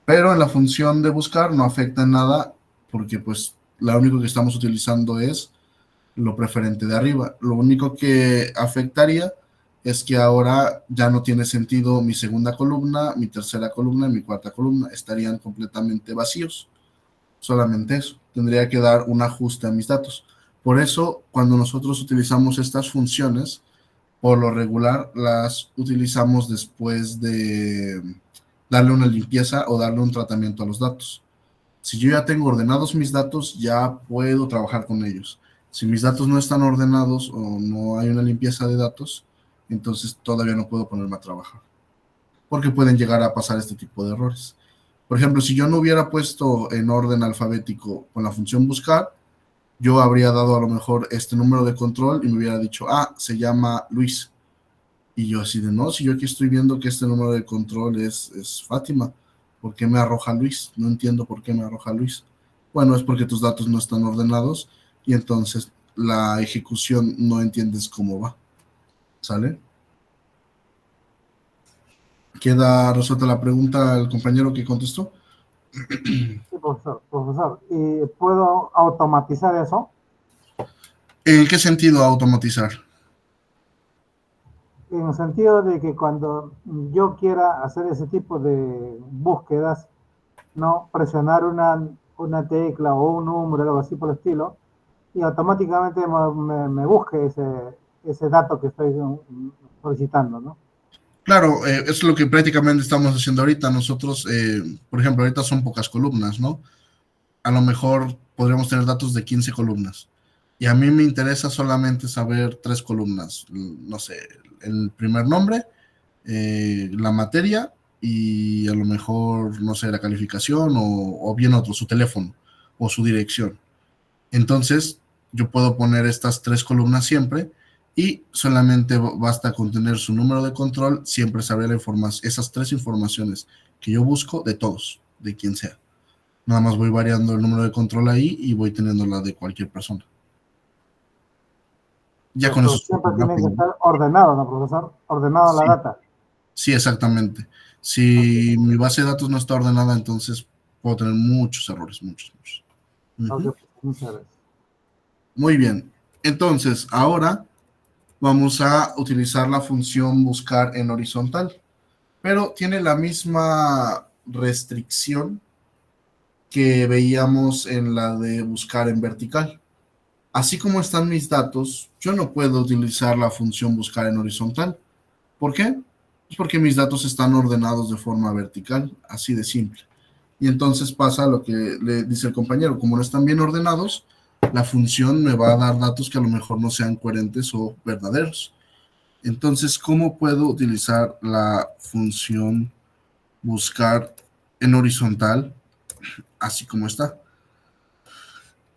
Pero en la función de buscar no afecta en nada porque pues lo único que estamos utilizando es lo preferente de arriba. Lo único que afectaría es que ahora ya no tiene sentido mi segunda columna, mi tercera columna y mi cuarta columna. Estarían completamente vacíos. Solamente eso. Tendría que dar un ajuste a mis datos. Por eso, cuando nosotros utilizamos estas funciones, por lo regular las utilizamos después de darle una limpieza o darle un tratamiento a los datos. Si yo ya tengo ordenados mis datos, ya puedo trabajar con ellos. Si mis datos no están ordenados o no hay una limpieza de datos, entonces todavía no puedo ponerme a trabajar. Porque pueden llegar a pasar este tipo de errores. Por ejemplo, si yo no hubiera puesto en orden alfabético con la función buscar, yo habría dado a lo mejor este número de control y me hubiera dicho, se llama Luis. Y yo así de, no, si yo aquí estoy viendo que este número de control es Fátima, ¿por qué me arroja Luis? No entiendo por qué me arroja Luis. Bueno, es porque tus datos no están ordenados y entonces la ejecución no entiendes cómo va. ¿Sale? ¿Queda resuelta la pregunta al compañero que contestó? Sí, profesor. ¿Y puedo automatizar eso? ¿En qué sentido automatizar? En el sentido de que cuando yo quiera hacer ese tipo de búsquedas, no presionar una tecla o un número, algo así por el estilo, y automáticamente me busque ese dato que estoy solicitando, ¿no? Claro, eso es lo que prácticamente estamos haciendo ahorita. Nosotros, por ejemplo, ahorita son pocas columnas, ¿no? A lo mejor podríamos tener datos de 15 columnas. Y a mí me interesa solamente saber 3 columnas. No sé, el primer nombre, la materia y a lo mejor, no sé, la calificación o bien otro, su teléfono o su dirección. Entonces, yo puedo poner estas 3 columnas siempre y solamente basta con tener su número de control, siempre saber esas 3 informaciones que yo busco de todos, de quien sea. Nada más voy variando el número de control ahí y voy teniendo la de cualquier persona. Ya con eso. Siempre tiene que estar ordenado, ¿no, profesor? Ordenado la data. Sí, exactamente. Si mi base de datos no está ordenada, entonces puedo tener muchos errores, muchos. Okay, muchas gracias. Muy bien. Entonces, ahora vamos a utilizar la función buscar en horizontal, pero tiene la misma restricción que veíamos en la de buscar en vertical. Así como están mis datos, yo no puedo utilizar la función buscar en horizontal. ¿Por qué? Pues porque mis datos están ordenados de forma vertical, así de simple. Y entonces pasa lo que le dice el compañero, como no están bien ordenados, la función me va a dar datos que a lo mejor no sean coherentes o verdaderos. Entonces, ¿cómo puedo utilizar la función buscar en horizontal así como está?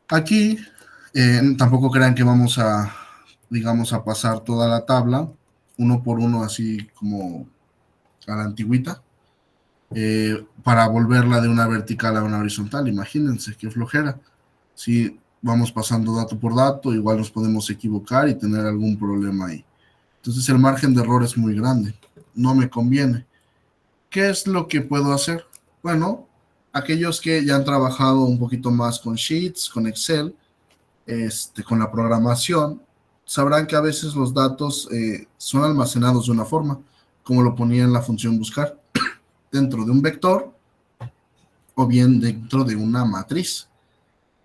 Aquí tampoco crean que vamos a, digamos, a pasar toda la tabla uno por uno así como a la antigüita para volverla de una vertical a una horizontal. Imagínense qué flojera. Si vamos pasando dato por dato, igual nos podemos equivocar y tener algún problema ahí. Entonces el margen de error es muy grande. No me conviene. ¿Qué es lo que puedo hacer? Bueno, aquellos que ya han trabajado un poquito más con Sheets, con Excel, con la programación, sabrán que a veces los datos son almacenados de una forma, como lo ponía en la función buscar, dentro de un vector o bien dentro de una matriz.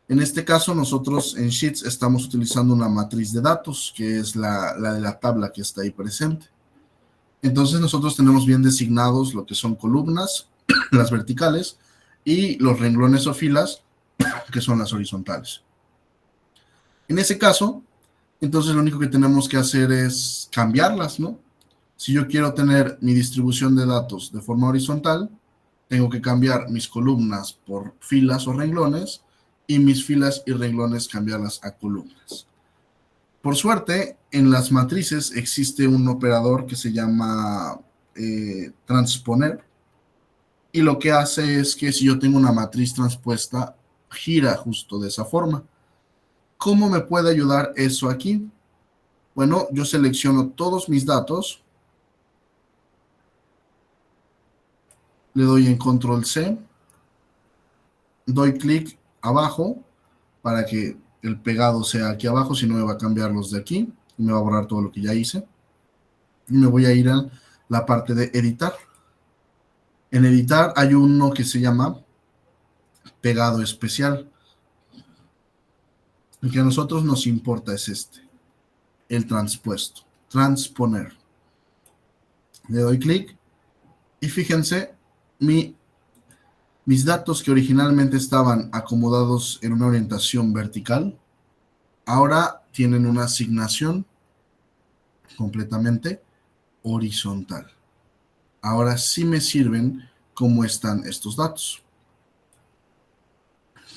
En este caso, nosotros en Sheets estamos utilizando una matriz de datos, que es la de la tabla que está ahí presente. Entonces, nosotros tenemos bien designados lo que son columnas, las verticales, y los renglones o filas, que son las horizontales. En ese caso, entonces lo único que tenemos que hacer es cambiarlas, ¿no? Si yo quiero tener mi distribución de datos de forma horizontal, tengo que cambiar mis columnas por filas o renglones, y mis filas y renglones cambiarlas a columnas. Por suerte, en las matrices existe un operador que se llama transponer, y lo que hace es que si yo tengo una matriz transpuesta, gira justo de esa forma. ¿Cómo me puede ayudar eso aquí? Bueno, yo selecciono todos mis datos, le doy en control C, doy clic abajo para que el pegado sea aquí abajo, si no me va a cambiar los de aquí y me va a borrar todo lo que ya hice. Y me voy a ir a la parte de editar. En editar hay uno que se llama pegado especial. El que a nosotros nos importa es este, el transpuesto, transponer. Le doy clic y fíjense, mis datos que originalmente estaban acomodados en una orientación vertical, ahora tienen una asignación completamente horizontal. Ahora sí me sirven cómo están estos datos.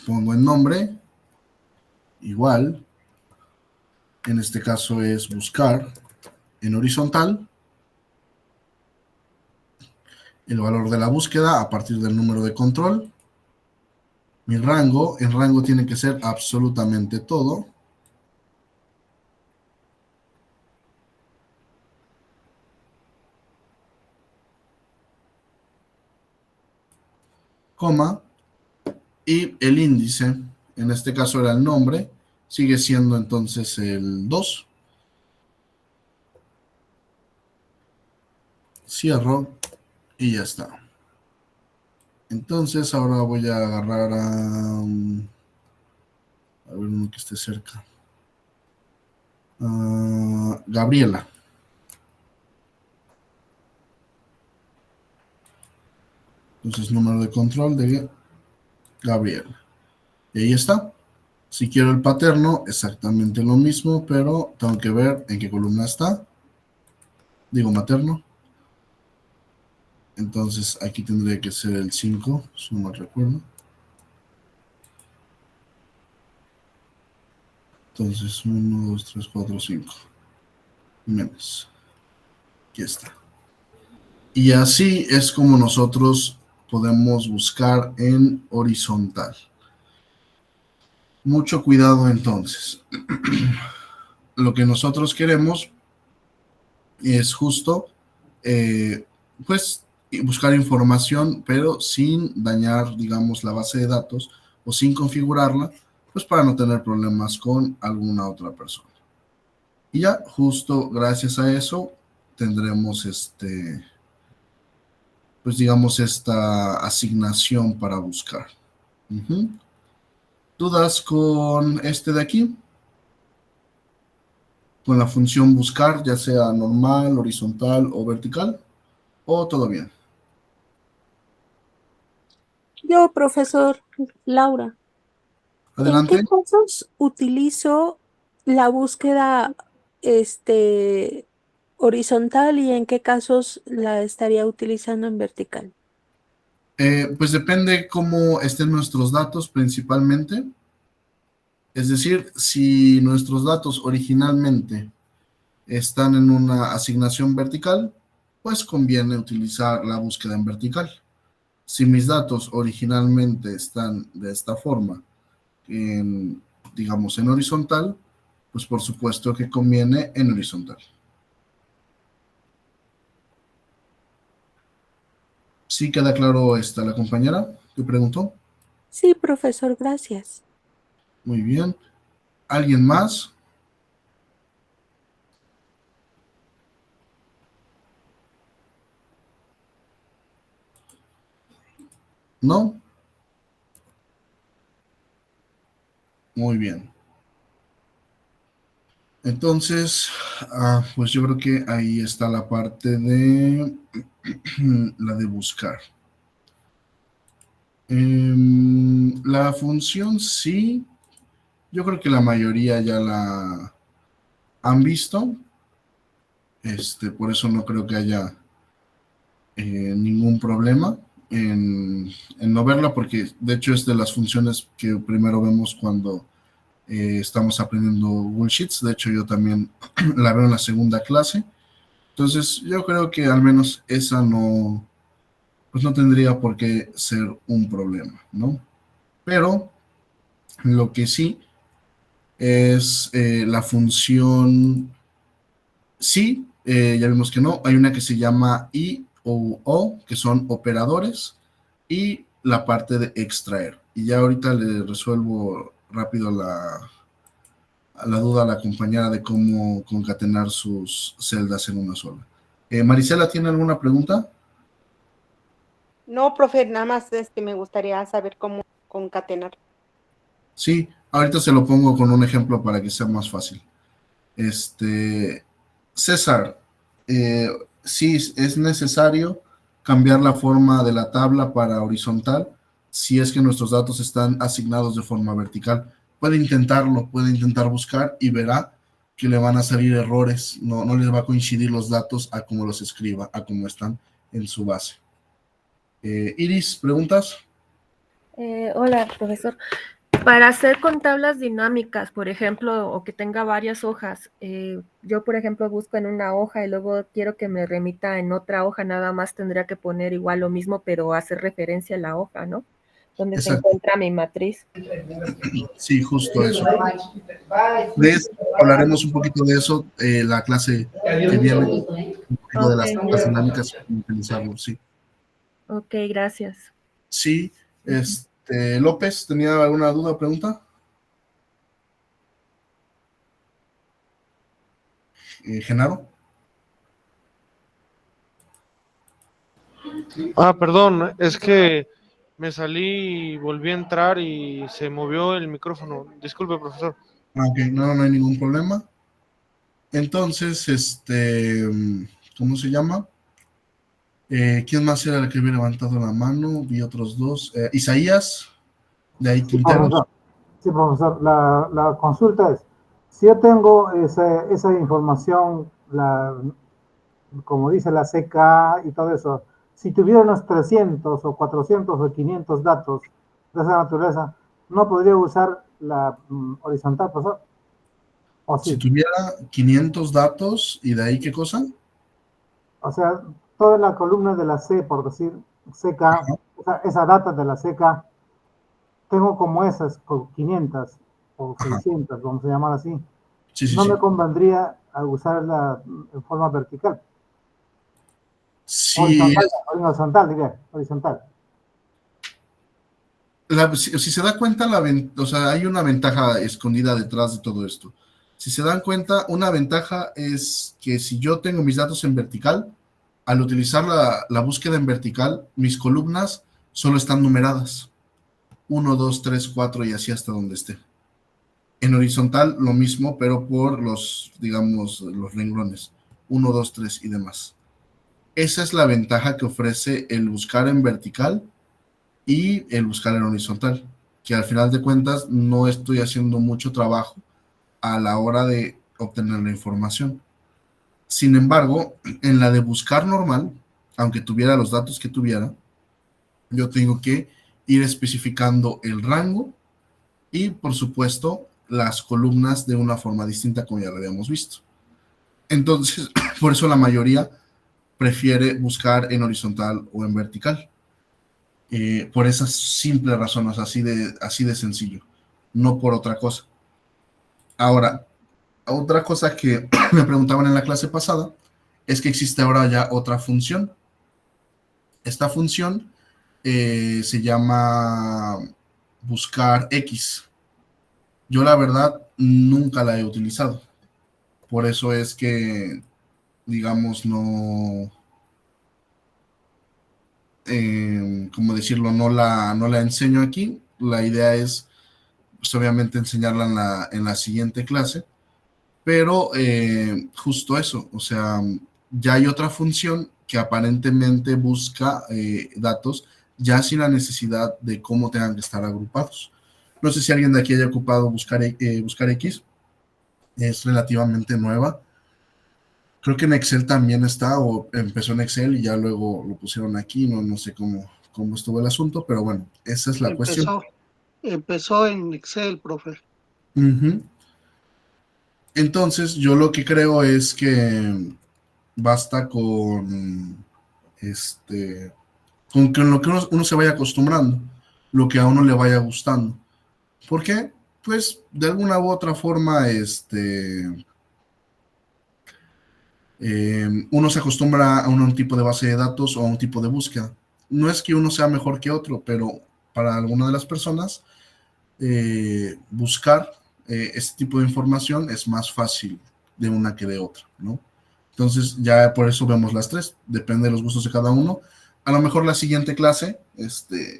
Pongo el nombre, igual, en este caso es buscar en horizontal, el valor de la búsqueda a partir del número de control, mi rango, el rango tiene que ser absolutamente todo, coma, y el índice, en este caso era el nombre, sigue siendo entonces el 2. Cierro y ya está. Entonces ahora voy a agarrar a ver uno que esté cerca. Gabriela. Entonces número de control de Gabriela. Y ahí está. Si quiero el paterno, exactamente lo mismo, pero tengo que ver en qué columna está. Digo materno. Entonces aquí tendría que ser el 5, si no me recuerdo. Entonces 1, 2, 3, 4, 5. Menos. Aquí está. Y así es como nosotros podemos buscar en horizontal. Mucho cuidado entonces. Lo que nosotros queremos es justo, pues, buscar información, pero sin dañar, digamos, la base de datos o sin configurarla, pues para no tener problemas con alguna otra persona. Y ya, justo gracias a eso, tendremos pues digamos, esta asignación para buscar. ¿Dudas con este de aquí? Con la función buscar, ya sea normal, horizontal o vertical, ¿o todo bien? Yo, profesor Laura, Adelante. ¿en qué casos utilizo la búsqueda horizontal y en qué casos la estaría utilizando en vertical? Pues depende cómo estén nuestros datos principalmente. Es decir, si nuestros datos originalmente están en una asignación vertical, pues conviene utilizar la búsqueda en vertical. Si mis datos originalmente están de esta forma, digamos en horizontal, pues por supuesto que conviene en horizontal. ¿Sí queda claro la compañera que preguntó? Sí, profesor, gracias. Muy bien. ¿Alguien más? ¿No? Muy bien. Entonces, pues yo creo que ahí está la parte de la de buscar. La función sí, yo creo que la mayoría ya la han visto. Por eso no creo que haya ningún problema en no verla, porque de hecho es de las funciones que primero vemos cuando estamos aprendiendo Google Sheets. De hecho, yo también la veo en la segunda clase. Entonces, yo creo que al menos esa no, pues no tendría por qué ser un problema, ¿no? Pero lo que sí es la función Sí, ya vimos que no. Hay una que se llama I o O, que son operadores, y la parte de extraer. Y ya ahorita le resuelvo rápido la duda a la compañera de cómo concatenar sus celdas en una sola. Marisela, ¿tiene alguna pregunta? No, profe, nada más me gustaría saber cómo concatenar. Sí, ahorita se lo pongo con un ejemplo para que sea más fácil. César, sí es necesario cambiar la forma de la tabla para horizontal si es que nuestros datos están asignados de forma vertical. Puede intentarlo, puede intentar buscar y verá que le van a salir errores, no les va a coincidir los datos a como los escriba, a como están en su base. Iris, ¿preguntas? Hola, profesor. Para hacer con tablas dinámicas, por ejemplo, o que tenga varias hojas, yo, por ejemplo, busco en una hoja y luego quiero que me remita en otra hoja, nada más tendría que poner igual lo mismo, pero hacer referencia a la hoja, ¿no? Donde se Exacto. encuentra mi matriz. Sí, justo eso. De eso hablaremos un poquito de eso la clase que viene, un poquito de las tablas dinámicas y utilizarlo, sí. Ok, gracias. Sí, López, ¿tenía alguna duda o pregunta? Genaro. Perdón, es que me salí y volví a entrar y se movió el micrófono. Disculpe, profesor. Ok, no hay ningún problema. Entonces, ¿cómo se llama? ¿Quién más era el que había levantado la mano? Vi otros dos. Isaías, de ahí Quinteros. Sí, profesor. La consulta es, si yo tengo esa información, como dice la CK y todo eso, si tuviera unos 300 o 400 o 500 datos de esa naturaleza, ¿no podría usar la horizontal, profesor? ¿O sí? Si tuviera 500 datos, ¿y de ahí qué cosa? O sea, toda la columna de la C, por decir CK, esa data de la CK, tengo como esas, con 500 o 600, vamos a llamar así. Sí, No sí. me convendría usarla en forma vertical. Sí. Horizontal, diría, horizontal. Si se da cuenta, o sea, hay una ventaja escondida detrás de todo esto. Si se dan cuenta, una ventaja es que si yo tengo mis datos en vertical, al utilizar la búsqueda en vertical, mis columnas solo están numeradas. 1, 2, 3, 4 y así hasta donde esté. En horizontal lo mismo, pero por los renglones. 1, 2, 3 y demás. Esa es la ventaja que ofrece el buscar en vertical y el buscar en horizontal, que al final de cuentas no estoy haciendo mucho trabajo a la hora de obtener la información. Sin embargo, en la de buscar normal, aunque tuviera los datos que tuviera, yo tengo que ir especificando el rango y, por supuesto, las columnas de una forma distinta, como ya lo habíamos visto. Entonces, por eso la mayoría prefiere buscar en horizontal o en vertical. Por esas simples razones, así de sencillo, no por otra cosa. Ahora, otra cosa que me preguntaban en la clase pasada es que existe ahora ya otra función. Esta función se llama buscar X. Yo la verdad nunca la he utilizado. Por eso es que, digamos, no, ¿cómo decirlo? No la enseño aquí. La idea es, pues, obviamente, enseñarla en la siguiente clase. Pero justo eso, o sea, ya hay otra función que aparentemente busca datos ya sin la necesidad de cómo tengan que estar agrupados. No sé si alguien de aquí haya ocupado buscar X. Es relativamente nueva. Creo que en Excel también está, o empezó en Excel y ya luego lo pusieron aquí. No sé cómo estuvo el asunto, pero bueno, esa es la cuestión. Empezó en Excel, profe. Entonces, yo lo que creo es que basta con con lo que uno se vaya acostumbrando, lo que a uno le vaya gustando. ¿Por qué? Pues de alguna u otra forma, Uno se acostumbra a un tipo de base de datos o a un tipo de búsqueda. No es que uno sea mejor que otro, pero para alguna de las personas buscar este tipo de información es más fácil de una que de otra, ¿no? Entonces ya por eso vemos las tres, depende de los gustos de cada uno. A lo mejor la siguiente clase,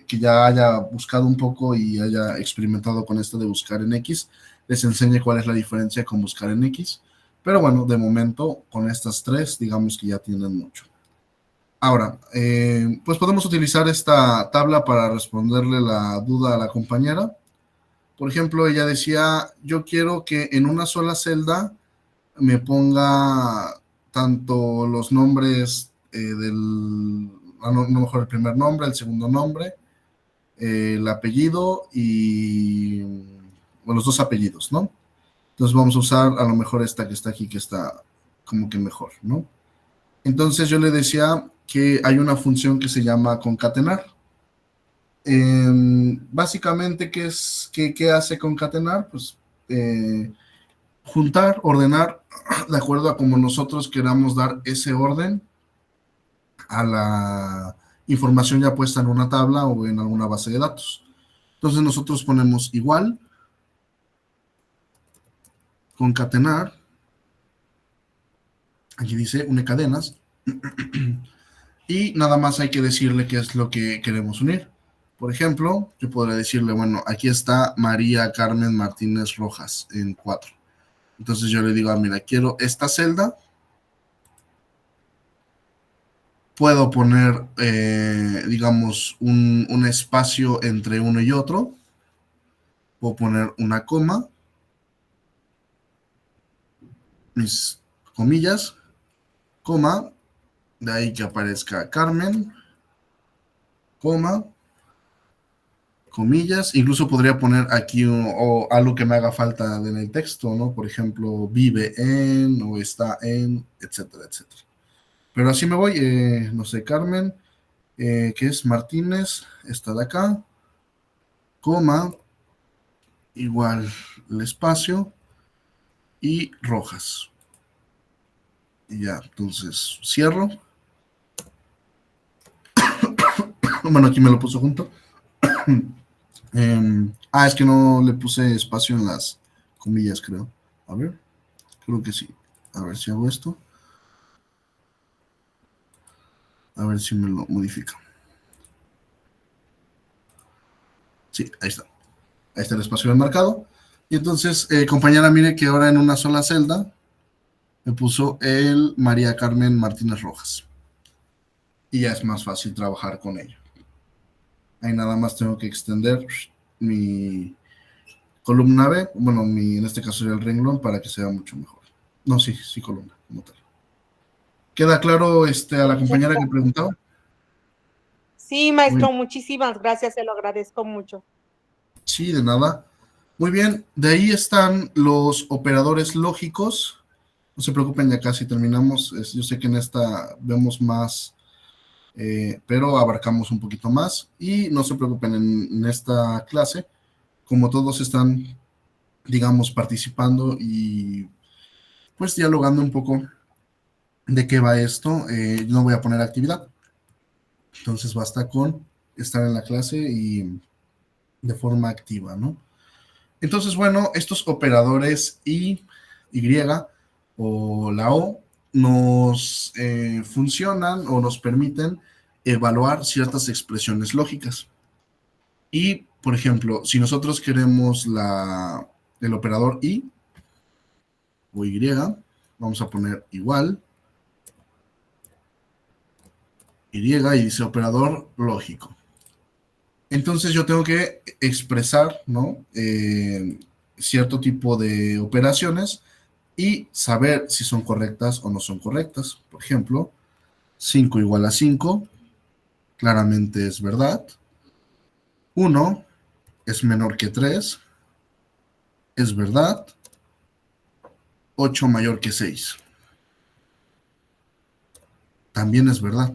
que ya haya buscado un poco y haya experimentado con esto de buscar en X, les enseñe cuál es la diferencia con buscar en X. Pero bueno, de momento, con estas tres, digamos que ya tienen mucho. Ahora, pues podemos utilizar esta tabla para responderle la duda a la compañera. Por ejemplo, ella decía, yo quiero que en una sola celda me ponga tanto los nombres a lo mejor el primer nombre, el segundo nombre, el apellido y los dos apellidos, ¿no? Entonces vamos a usar a lo mejor esta que está aquí, que está como que mejor, ¿no? Entonces yo le decía que hay una función que se llama concatenar. Básicamente, ¿qué hace concatenar? Pues juntar, ordenar, de acuerdo a como nosotros queramos dar ese orden a la información ya puesta en una tabla o en alguna base de datos. Entonces nosotros ponemos igual, concatenar, aquí dice une cadenas, y nada más hay que decirle qué es lo que queremos unir. Por ejemplo, yo podría decirle, bueno, aquí está María Carmen Martínez Rojas en 4. Entonces yo le digo, mira, quiero esta celda. Puedo poner, digamos, un espacio entre uno y otro. Puedo poner una coma. Mis comillas. Coma. De ahí que aparezca Carmen. Coma. Comillas. Incluso podría poner aquí o algo que me haga falta en el texto, ¿no? Por ejemplo, vive en o está en, etcétera, etcétera. Pero así me voy, no sé, Carmen, que es Martínez, está de acá, coma, igual el espacio, y Rojas. Y ya, entonces cierro. Bueno, aquí me lo puso junto. Es que no le puse espacio en las comillas, creo. A ver, creo que sí. A ver si hago esto. A ver si me lo modifica. Sí, ahí está. Ahí está el espacio bien marcado. Y entonces, compañera, mire que ahora en una sola celda me puso el María Carmen Martínez Rojas. Y ya es más fácil trabajar con ello. Ahí nada más tengo que extender mi columna B. Bueno, en este caso sería el renglón para que sea mucho mejor. No, sí, columna, como tal. ¿Queda claro a la compañera que preguntaba? Sí, maestro, muchísimas gracias, se lo agradezco mucho. Sí, de nada. Muy bien, de ahí están los operadores lógicos. No se preocupen, ya casi terminamos. Yo sé que en esta vemos más, pero abarcamos un poquito más. Y no se preocupen, en esta clase, como todos están, digamos, participando y pues dialogando un poco de qué va esto, no voy a poner actividad. Entonces basta con estar en la clase y de forma activa, ¿no? Entonces, bueno, estos operadores Y o la O nos funcionan o nos permiten evaluar ciertas expresiones lógicas. Y, por ejemplo, si nosotros queremos el operador Y o Y, vamos a poner igual, Y dice operador lógico. Entonces yo tengo que expresar, ¿no? Cierto tipo de operaciones y saber si son correctas o no son correctas. Por ejemplo, 5 igual a 5, claramente es verdad. 1 es menor que 3, es verdad. 8 mayor que 6, también es verdad.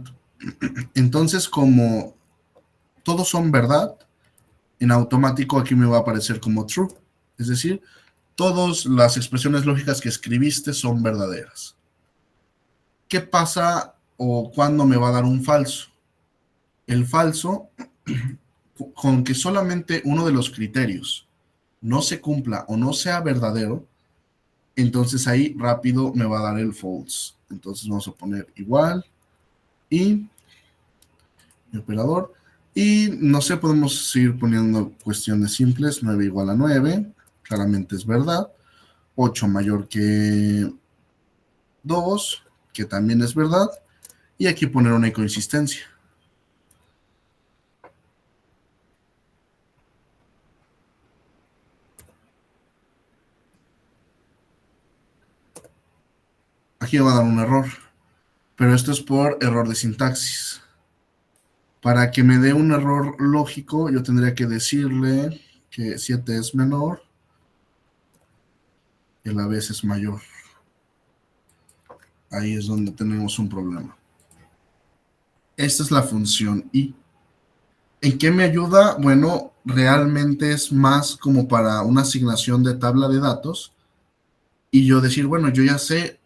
Entonces, como todos son verdad, en automático aquí me va a aparecer como true. Es decir, todas las expresiones lógicas que escribiste son verdaderas. ¿qué pasa o cuándo me va a dar un falso? El falso, con que solamente uno de los criterios no se cumpla o no sea verdadero, entonces ahí rápido me va a dar el false. Entonces vamos a poner igual y mi operador. Y no sé, podemos seguir poniendo cuestiones simples. 9 igual a 9, claramente es verdad. 8 mayor que 2, que también es verdad. Y aquí poner una inconsistencia. Aquí me va a dar un error, pero esto es por error de sintaxis. Para que me dé un error lógico, yo tendría que decirle que 7 es menor y a la vez es mayor. Ahí es donde tenemos un problema. Esta es la función i. ¿En qué me ayuda? Bueno, realmente es más como para una asignación de tabla de datos y yo decir, bueno, yo ya sé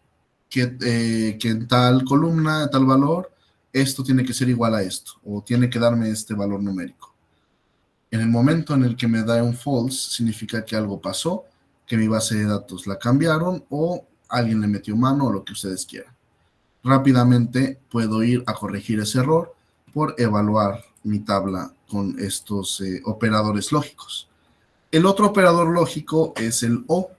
que en tal columna, tal valor, esto tiene que ser igual a esto, o tiene que darme este valor numérico. En el momento en el que me da un false, significa que algo pasó, que mi base de datos la cambiaron, o alguien le metió mano, o lo que ustedes quieran. Rápidamente puedo ir a corregir ese error por evaluar mi tabla con estos operadores lógicos. El otro operador lógico es el o.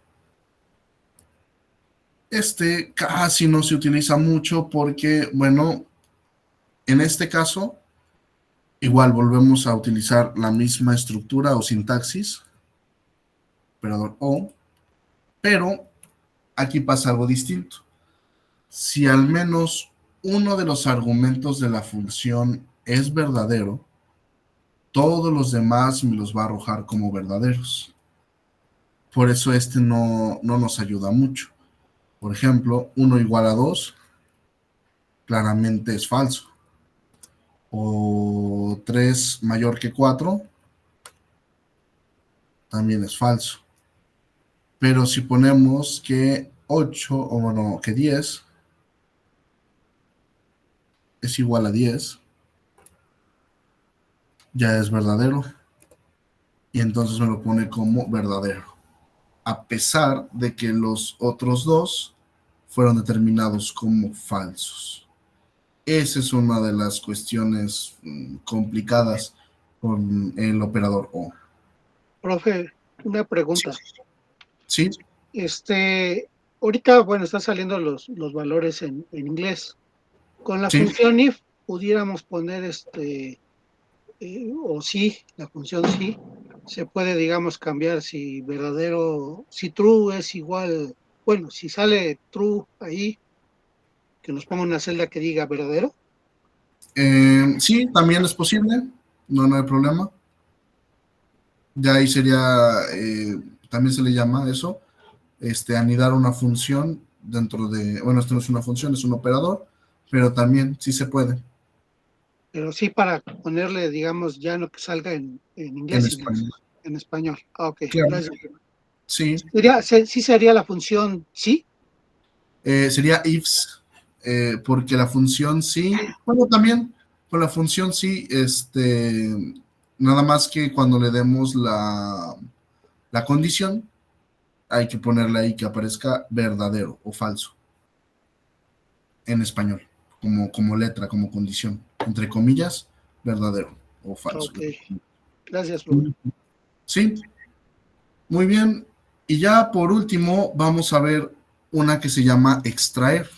Este casi no se utiliza mucho porque, bueno, en este caso, igual volvemos a utilizar la misma estructura o sintaxis, operador o, pero aquí pasa algo distinto. Si al menos uno de los argumentos de la función es verdadero, todos los demás me los va a arrojar como verdaderos. Por eso este no nos ayuda mucho. Por ejemplo, 1 igual a 2, claramente es falso. O 3 mayor que 4, también es falso. Pero si ponemos que 8, o bueno, que 10 es igual a 10, ya es verdadero. Y entonces me lo pone como verdadero. A pesar de que los otros dos fueron determinados como falsos. Esa es una de las cuestiones complicadas con el operador O. Profe, una pregunta. Sí. Ahorita, bueno, están saliendo los valores en inglés. Con la Sí. función if pudiéramos poner o sí, la función sí, se puede, digamos, cambiar si verdadero, si true es igual, bueno, si sale true ahí, que nos ponga una celda que diga verdadero. Sí, también es posible, no hay problema. Ya ahí sería, también se le llama eso, anidar una función dentro de, bueno, esto no es una función, es un operador, pero también sí se puede. Pero sí para ponerle, digamos, ya no que salga en inglés, En sino español. en español. Ok, Claro. gracias. Sí. ¿Sí sería la función sí? Sería ifs, porque la función sí, bueno, también con la función sí, nada más que cuando le demos la condición, hay que ponerle ahí que aparezca verdadero o falso en español, como letra, como condición, entre comillas, verdadero o falso. Ok, gracias, profe. Sí, muy bien. Y ya por último vamos a ver una que se llama extraer.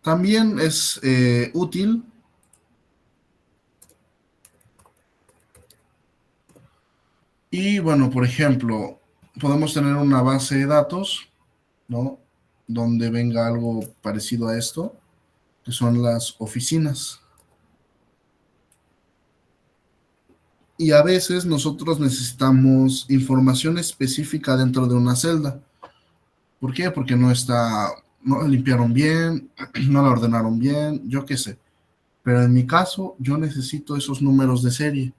También es útil. Y bueno, por ejemplo, podemos tener una base de datos, ¿no? Donde venga algo parecido a esto, que son las oficinas. Y a veces nosotros necesitamos información específica dentro de una celda. ¿Por qué? Porque no la limpiaron bien, no la ordenaron bien, yo qué sé. Pero en mi caso, yo necesito esos números de serie.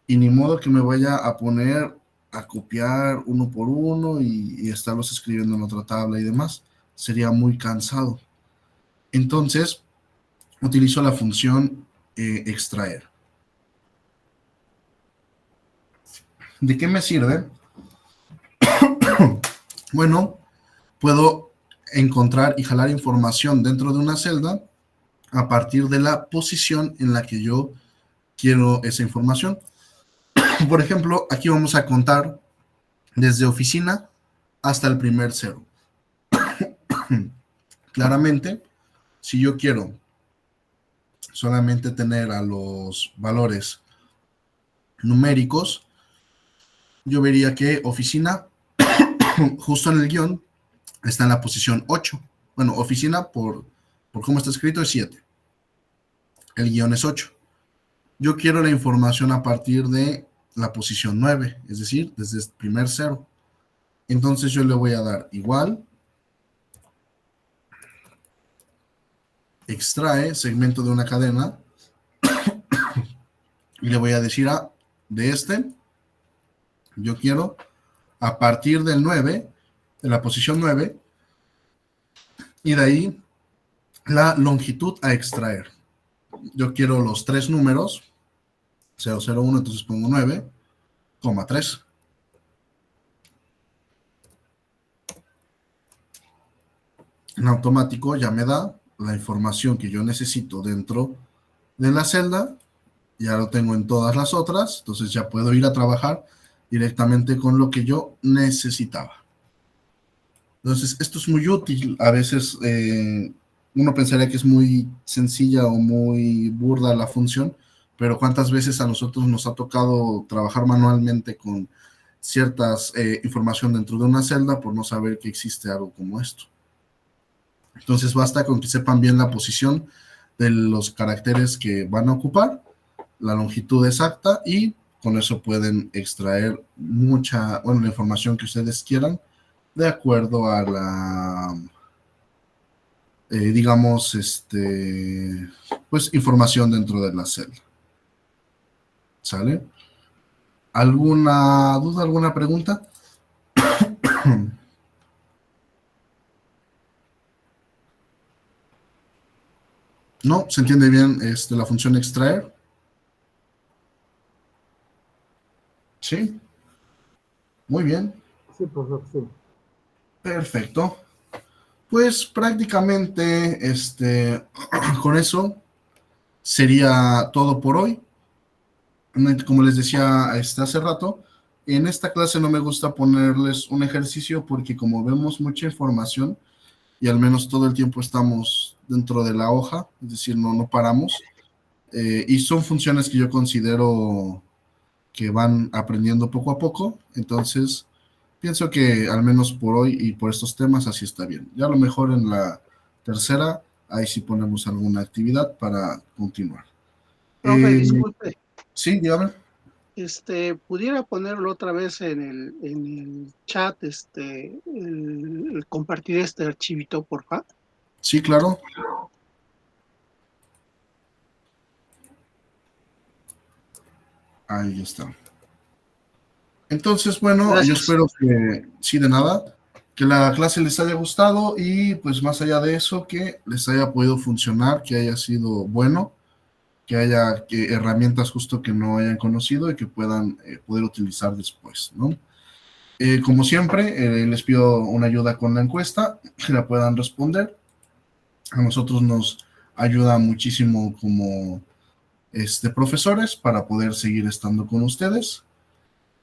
Y ni modo que me vaya a poner a copiar uno por uno y estarlos escribiendo en otra tabla y demás. sería muy cansado. Entonces, utilizo la función extraer. ¿De qué me sirve? Bueno, puedo encontrar y jalar información dentro de una celda a partir de la posición en la que yo quiero esa información. Por ejemplo, aquí vamos a contar desde oficina hasta el primer cero. Claramente, si yo quiero solamente tener a los valores numéricos, yo vería que oficina, justo en el guión, está en la posición 8. Bueno, oficina por cómo está escrito es 7. El guión es 8. Yo quiero la información a partir de la posición 9, es decir, desde el primer cero. Entonces yo le voy a dar igual, extrae segmento de una cadena, y le voy a decir de este, yo quiero a partir del 9, de la posición 9, y de ahí la longitud a extraer. Yo quiero los 3 números, 001, entonces pongo 9, 3. En automático ya me da la información que yo necesito dentro de la celda. Ya lo tengo en todas las otras, entonces ya puedo ir a trabajar directamente con lo que yo necesitaba. Entonces, esto es muy útil. A veces uno pensaría que es muy sencilla o muy burda la función, pero ¿cuántas veces a nosotros nos ha tocado trabajar manualmente con ciertas información dentro de una celda por no saber que existe algo como esto? Entonces, basta con que sepan bien la posición de los caracteres que van a ocupar, la longitud exacta, y con eso pueden extraer la información que ustedes quieran de acuerdo a la, pues información dentro de la celda. ¿Sale? ¿Alguna duda, alguna pregunta? ¿No? ¿Se entiende bien la función extraer? ¿Sí? Muy bien. Sí, profesor, sí. Perfecto. Pues prácticamente con eso sería todo por hoy. Como les decía hace rato, en esta clase no me gusta ponerles un ejercicio porque como vemos mucha información y al menos todo el tiempo estamos dentro de la hoja, es decir, no paramos, y son funciones que yo considero que van aprendiendo poco a poco, entonces pienso que al menos por hoy y por estos temas así está bien. Ya a lo mejor en la tercera, ahí sí ponemos alguna actividad para continuar. Profe, disculpe. Sí, dígame. ¿Pudiera ponerlo otra vez en el chat, el compartir este archivito, por favor? Sí, claro. Ahí está. Entonces, bueno, Gracias. yo espero que, sí, de nada, que la clase les haya gustado y pues más allá de eso, que les haya podido funcionar, que haya sido bueno, que haya herramientas justo que no hayan conocido y que puedan poder utilizar después, ¿no? Como siempre, les pido una ayuda con la encuesta, que la puedan responder. A nosotros nos ayuda muchísimo como profesores para poder seguir estando con ustedes.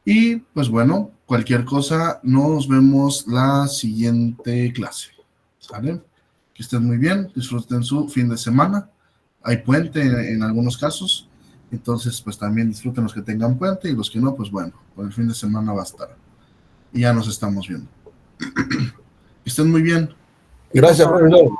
Y pues bueno, cualquier cosa, nos vemos la siguiente clase. ¿Sale? Que estén muy bien, disfruten su fin de semana. Hay puente en algunos casos, entonces pues también disfruten los que tengan puente y los que no, pues bueno, por el fin de semana va a estar. Y ya nos estamos viendo. Que estén muy bien. Gracias, profesor.